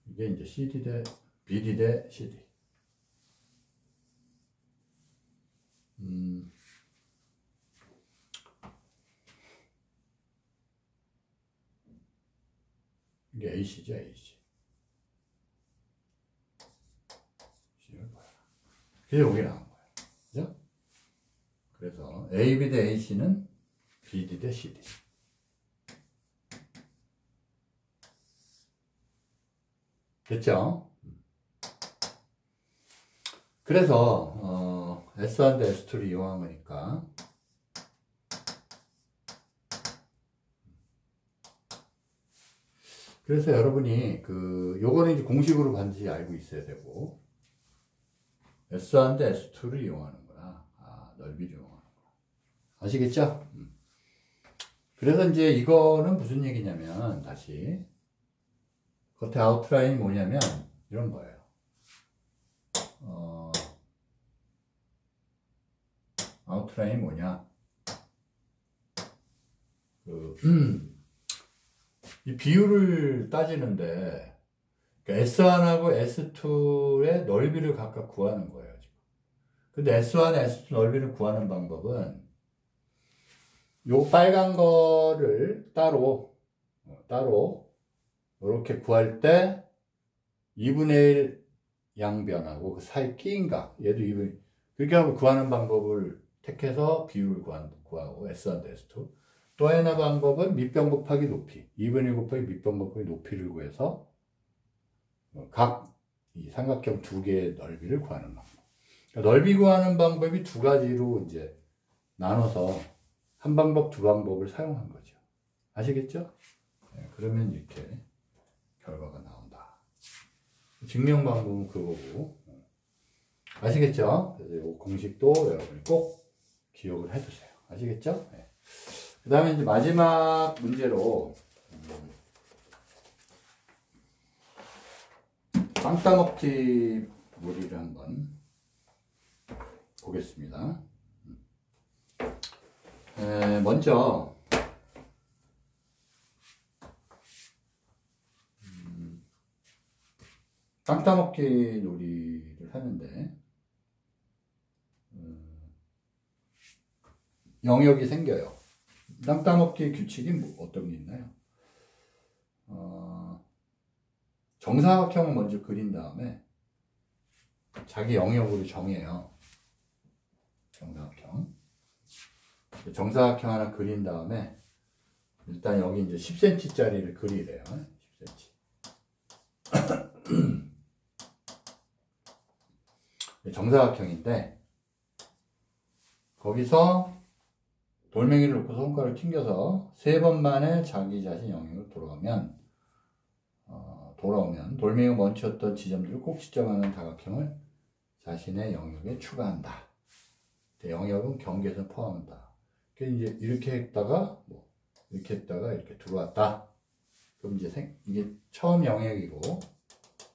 이게 이제 CD 대 BD 대 CD. 이게 AC죠, AC. 그래서 여기 나온 거예요. 그죠? 그래서 AB 대 AC는 BD 대 CD. 됐죠? 그래서 S1 대 S2를 이용한 거니까 그래서 여러분이 요거는 이제 공식으로 반드시 알고 있어야 되고 S1 대 S2를 이용하는구나. 넓이를 이용하는 거야. 아시겠죠? 그래서 이제 이거는 무슨 얘기냐면, 다시 겉에 아웃라인이 뭐냐면 이런 거예요. 아웃라인이 뭐냐, 이 비율을 따지는데, 그러니까 S1하고 S2의 넓이를 각각 구하는 거예요, 지금. 근데 S1, S2 넓이를 구하는 방법은 요 빨간 거를 따로 이렇게 구할 때 2분의 1 양변하고 그 사이 끼인 각, 얘도 2분의 1, 그렇게 하고 구하는 방법을 택해서 비율을 구하고 S1, S2. 또 하나 방법은 밑변 곱하기 높이, 2분의 1 곱하기 밑변 곱하기 높이를 구해서 각 이 삼각형 두 개의 넓이를 구하는 방법. 그러니까 넓이 구하는 방법이 두 가지로 이제 나눠서 한 방법, 두 방법을 사용한 거죠. 아시겠죠? 네, 그러면 이렇게 결과가 나온다. 증명 방법은 그거고. 아시겠죠? 그래서 이 공식도 여러분이 꼭 기억을 해두세요. 아시겠죠? 네. 그 다음에 이제 마지막 문제로 빵 따먹기 놀이를 한번 보겠습니다. 먼저 빵 따먹기 놀이를 하는데 영역이 생겨요. 땅 따먹기 규칙이 뭐 어떤 게 있나요? 정사각형을 먼저 그린 다음에 자기 영역으로 정해요. 정사각형 하나 그린 다음에 일단 여기 이제 10cm짜리를 그리래요. 10cm. 정사각형인데 거기서 돌멩이를 놓고 손가락을 튕겨서 3번 만에 자기 자신 영역으로 돌아오면 돌멩이가 멈췄던 지점들을 꼭 지점하는 다각형을 자신의 영역에 추가한다. 영역은 경계선 포함한다. 이제 이렇게 했다가 이렇게 했다가 이렇게 들어왔다. 그럼 이제 이게 처음 영역이고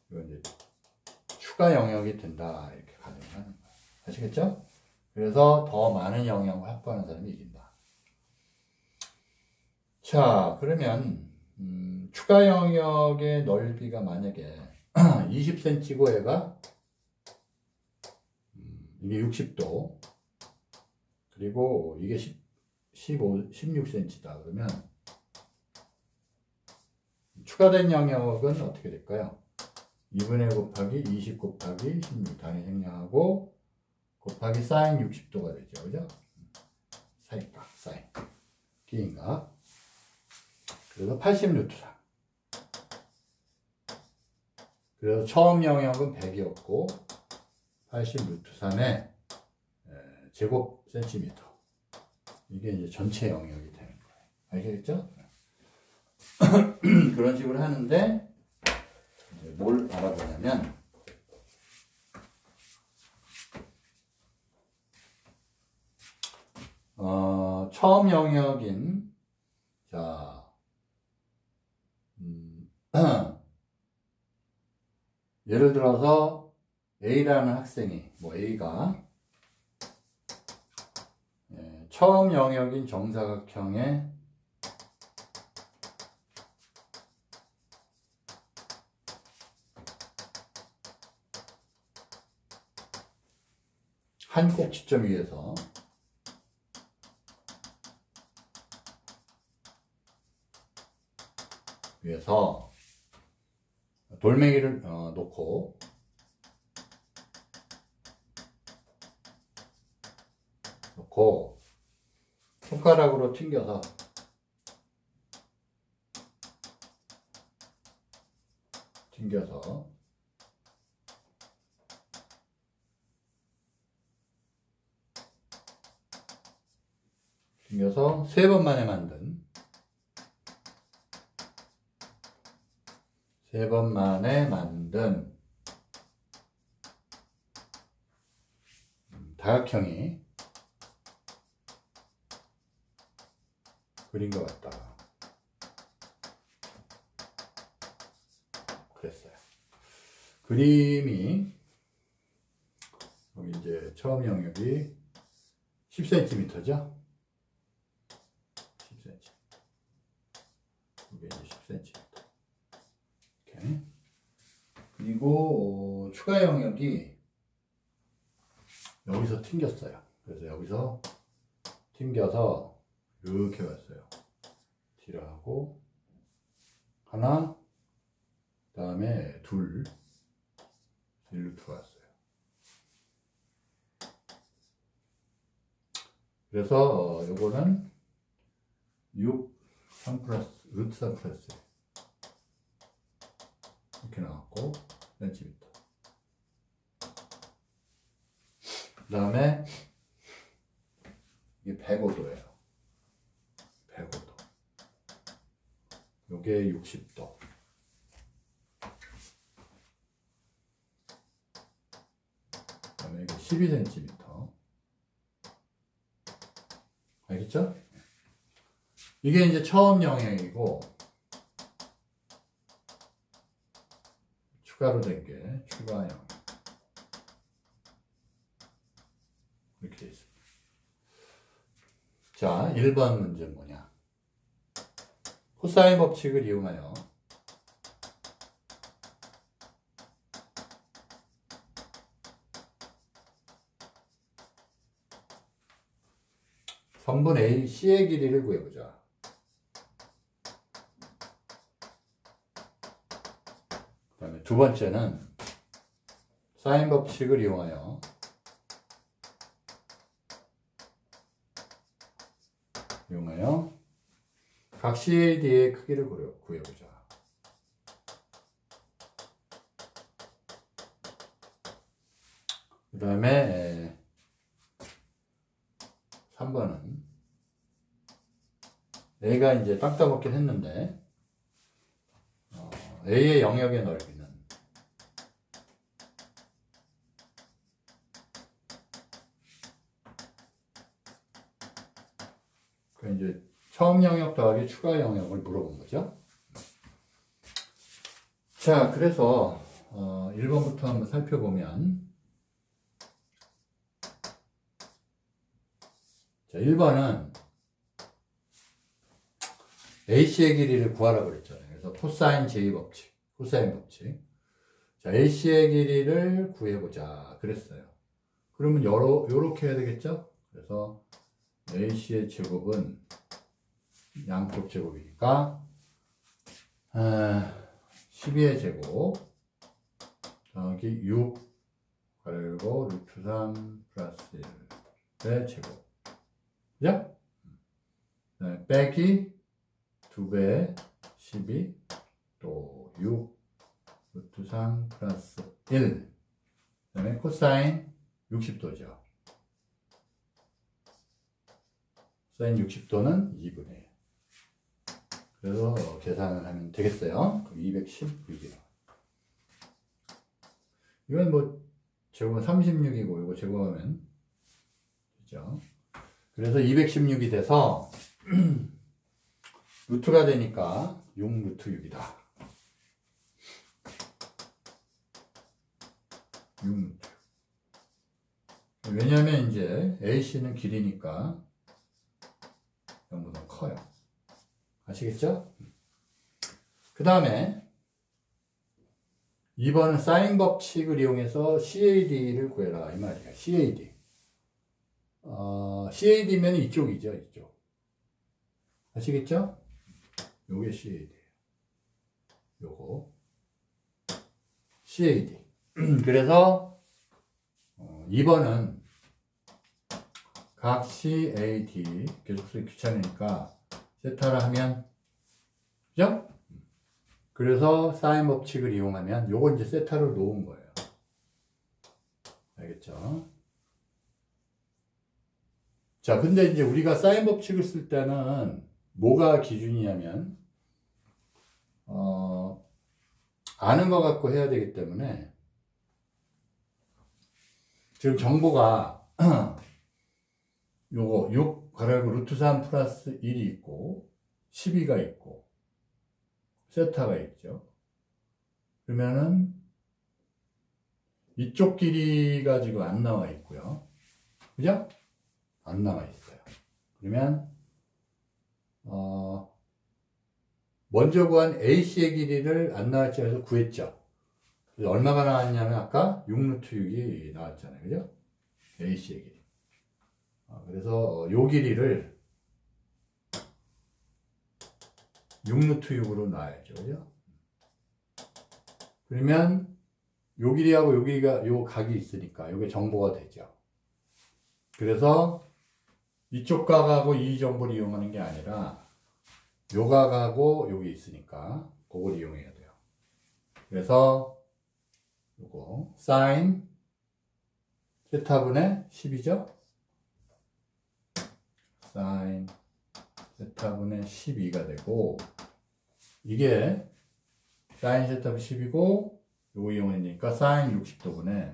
이건 이제 추가 영역이 된다. 이렇게 가정하는 거예요. 아시겠죠? 그래서 더 많은 영역을 확보하는 사람이 이긴다. 자, 그러면 추가 영역의 넓이가 만약에 20cm고 얘가 이게 60도 그리고 이게 16cm다. 그러면 추가된 영역은 어떻게 될까요? 2분의 1 곱하기 20 곱하기 16 단위 생략하고 곱하기 사인 60도가 되죠. 그죠? 사인각, 사인 끼인각. 그래서 80루트상. 그래서 처음 영역은 100이었고 80루트3의 제곱 센티미터. 이게 이제 전체 영역이 되는 거예요. 알겠죠? 그런 식으로 하는데 이제 뭘 알아보냐면 처음 영역인 자 예를 들어서 A라는 학생이 A가 처음 영역인 정사각형의 한 꼭지점 위에서 돌멩이를 놓고 손가락으로 튕겨서 세 번 만에 만든 다각형이 그린 것 같다. 그랬어요. 그림이 여기 이제 처음 영역이 10cm죠? 10cm. 이게 이제 10cm. 이렇게. 그리고 추가 영역이 여기서 튕겼어요. 그래서 여기서 튕겨서 이렇게 왔어요. D를 하고 하나, 그 다음에 둘, 일로 들어왔어요. 그래서 요거는 6, 3 플러스, 루트 3 플러스 이렇게 나왔고 센티미터. 그 다음에 이게 105도예요. 105도. 요게 60도. 그 다음에 이게 12cm. 알겠죠? 이게 이제 처음 영역이고, 추가로 된 게 추가 영역. 이렇게 되어 있습니다. 자, 1번 문제는 뭐냐? 코사인 법칙을 이용하여 선분 AC의 길이를 구해보자. 그 다음에 두 번째는 사인 법칙을 이용하여 각 CAD의 크기를 구해보자. 그 다음에 3번은 A가 이제 땅 따먹긴 했는데 A의 영역의 넓이는 그 이제 처음 영역 더하기 추가 영역을 물어본 거죠. 자, 그래서 1번부터 한번 살펴보면, 자, 1번은 AC의 길이를 구하라고 그랬잖아요. 그래서 코사인 J 법칙, 코사인 법칙. 자, AC의 길이를 구해보자 그랬어요. 그러면 요렇게 해야 되겠죠? 그래서 AC의 제곱은 양쪽 제곱이니까 12의 제곱 더하기 6 그리고 루트 3 플러스 1의 제곱, 그죠? 빼기 2배 12 또 6 루트 3 플러스 1, 그 다음에 코사인 60도죠. 사인 60도는 2분의 1. 그래서 계산을 하면 되겠어요. 그럼 216이요. 이건 뭐 제곱은 36이고 이거 제곱하면 되죠. 그래서 216이 돼서 루트가 되니까 6 루트 6이다. 6 루트 6. 왜냐면 이제 AC는 길이니까 0보다 커요. 아시겠죠? 그 다음에 2번은 사인 법칙을 이용해서 CAD를 구해라 이 말이야. CAD. CAD면 이쪽이죠. 이쪽. 아시겠죠? 요게 CAD예요. 요거 CAD. 그래서 2번은 각 CAD 계속 쓰기 귀찮으니까 세타를 하면, 그죠? 그래서 사인 법칙을 이용하면 요거 이제 세타로 놓은 거예요. 알겠죠? 자, 근데 이제 우리가 사인 법칙을 쓸 때는 뭐가 기준이냐면 아는 것 갖고 해야 되기 때문에 지금 정보가 요거 6 가로열고 루트 3 플러스 1이 있고 12가 있고 세타가 있죠. 그러면은 이쪽 길이가 지금 안 나와 있고요. 그죠? 안 나와 있어요. 그러면 먼저 구한 AC의 길이를 안 나왔죠. 해서 구했죠. 그래서 얼마가 나왔냐면 아까 6루트 6이 나왔잖아요. 그죠? AC의 길이. 그래서 요 길이를 6루트 6으로 놔야죠. 그죠? 그러면 요 길이하고 요 길이가 요 각이 있으니까 요게 정보가 되죠. 그래서 이쪽 각하고 이 정보를 이용하는 게 아니라 요 각하고 여기 있으니까 그걸 이용해야 돼요. 그래서 요거 사인 세타분의 10이죠. 사인 세타분의 12가 되고 이게 사인 세타분 10이고 요거 이용했으니까 사인 60도분의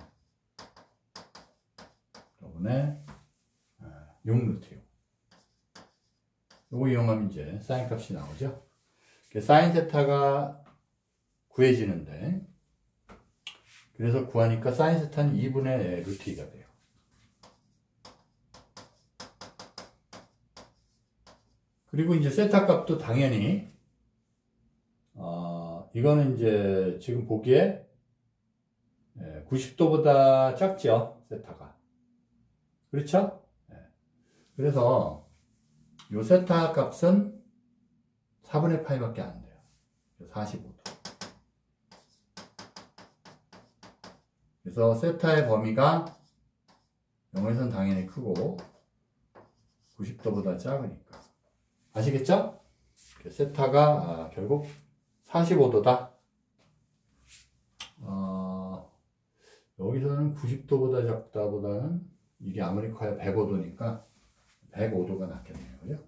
6루트 6. 요거 이용하면 이제 사인 값이 나오죠. 사인 세타가 구해지는데 그래서 구하니까 사인 세타는 2분의 루트 2가 돼요. 그리고 이제 세타 값도 당연히 이거는 이제 지금 보기에 90도보다 작죠, 세타가. 그렇죠? 그래서 요 세타 값은 4분의 파이밖에 안 돼요. 45도. 그래서 세타의 범위가 0에서는 당연히 크고 90도보다 작으니까. 아시겠죠? 세타가 결국 45도다. 여기서는 90도보다 작다보다는 이게 아무리 커야 105도니까 105도가 낫겠네요. 그죠?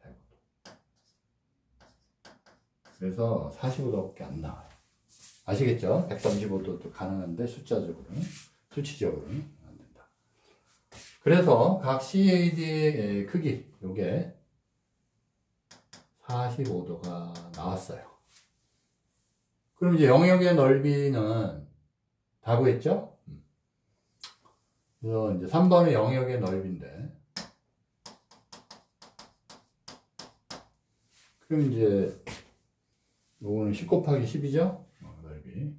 105도. 그래서 45도밖에 안 나와요. 아시겠죠? 135도도 가능한데 숫자적으로는, 수치적으로는 안 된다. 그래서 각 CAD의 크기, 요게 45도가 나왔어요. 그럼 이제 영역의 넓이는 다 구했죠? 그래서 이제 3번의 영역의 넓이인데, 그럼 이제 요거는 10 곱하기 10이죠? 넓이.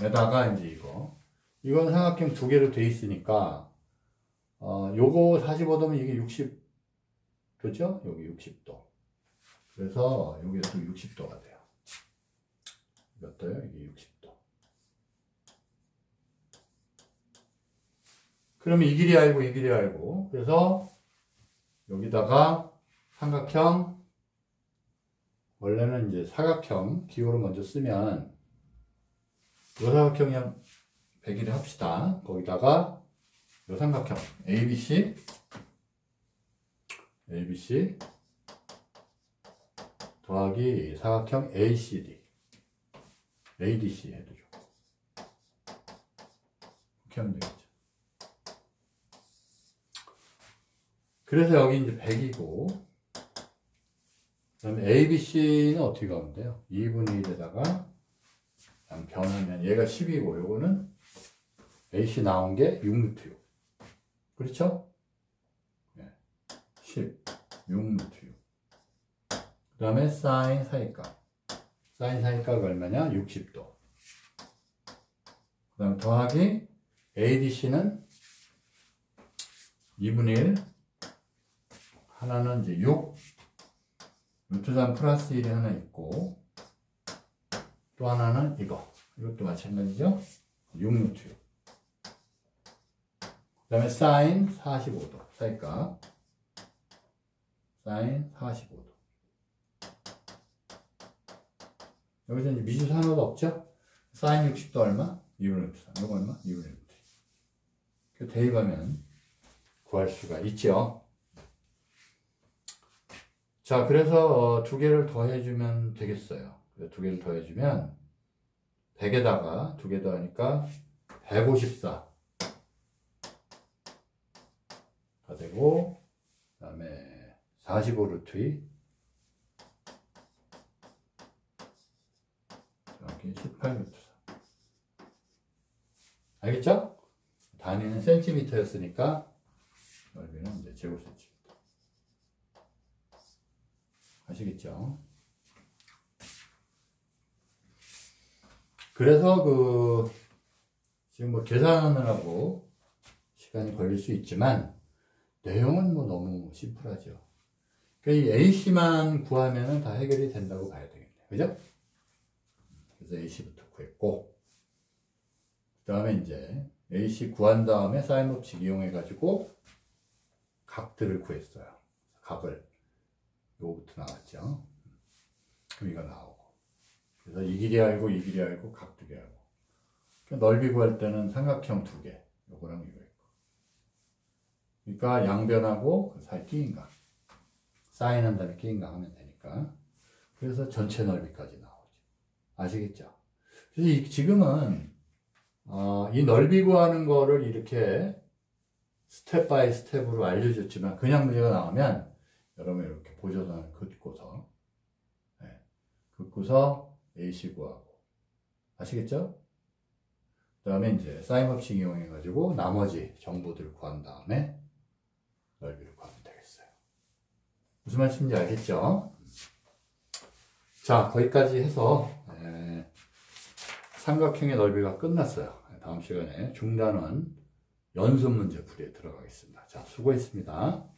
에다가 이제 이건 삼각형 두 개로 돼 있으니까, 요거 45도면 이게 60도죠? 여기 60도. 그래서 요게 또 60도가 돼요. 몇 도요? 이게 60도. 그러면 이 길이 알고 이 길이 알고, 그래서 여기다가 삼각형, 원래는 이제 사각형 기호를 먼저 쓰면 요 사각형이랑 100일 합시다. 거기다가 요 삼각형 ABC 더하기 사각형 ADC 해도 좋고 이렇게 하면 되겠죠. 그래서 여기 이제 100이고, 그 다음에 ABC는 어떻게 가면 돼요? 2분의 1에다가 변하면 얘가 10이고 요거는 AC 나온 게 6루트 6. 그렇죠? 10, 6루트 6. 그 다음에 사인 사이값. 사인 사이값이 얼마냐? 60도. 그 다음 더하기 ADC는 2분의 1. 하나는 이제 6. 루트 3 플러스 1이 하나 있고, 또 하나는 이것도 마찬가지죠? 6루트 6. 그 다음에 사인 45도. 사이값. 사인 45도. 여기서 이제 미지수 하나도 없죠? 사인 60도 얼마? 2분의 루트 3. 이거 얼마? 2분의 루트 2. 대입하면 구할 수가 있죠. 자, 그래서 두 개를 더해주면 되겠어요. 두 개를 더해주면 100에다가 두 개 더하니까 154. 되고, 그 다음에 45 루트 2, 여기 18 루트 4. 알겠죠? 단위는 센티미터였으니까 넓이는 이제 제곱센티미터. 아시겠죠? 그래서 지금 뭐 계산하느라고 시간이 걸릴 수 있지만 내용은 뭐 너무 심플하죠. 그러니까 이 AC만 구하면은 다 해결이 된다고 봐야 되겠네요. 그죠? 그래서 AC부터 구했고, 그 다음에 이제 AC 구한 다음에 사인 법칙 이용해가지고 각들을 구했어요. 각을 요거부터 나왔죠. 그럼 이거 나오고, 그래서 이 길이 알고 이 길이 알고 각 두 개 알고, 그러니까 넓이 구할 때는 삼각형 두 개, 요거랑 이거 있고, 그러니까 양변하고 그 사이 끼인 각, 사인한 다음에 끼인 각 하면 되니까, 그래서 전체 넓이까지 나오죠. 아시겠죠? 그래서 지금은 이 넓이 구하는 거를 이렇게 스텝 바이 스텝으로 알려줬지만, 그냥 문제가 나오면 여러분 이렇게 보조선을 긋고서 AC 구하고, 아시겠죠? 그 다음에 이제 사인 법칙 이용해가지고 나머지 정보들을 구한 다음에 넓이를 구하면 되겠어요. 무슨 말씀인지 알겠죠? 자, 거기까지 해서 삼각형의 넓이가 끝났어요. 다음 시간에 중단원 연습 문제 풀이에 들어가겠습니다. 자, 수고했습니다.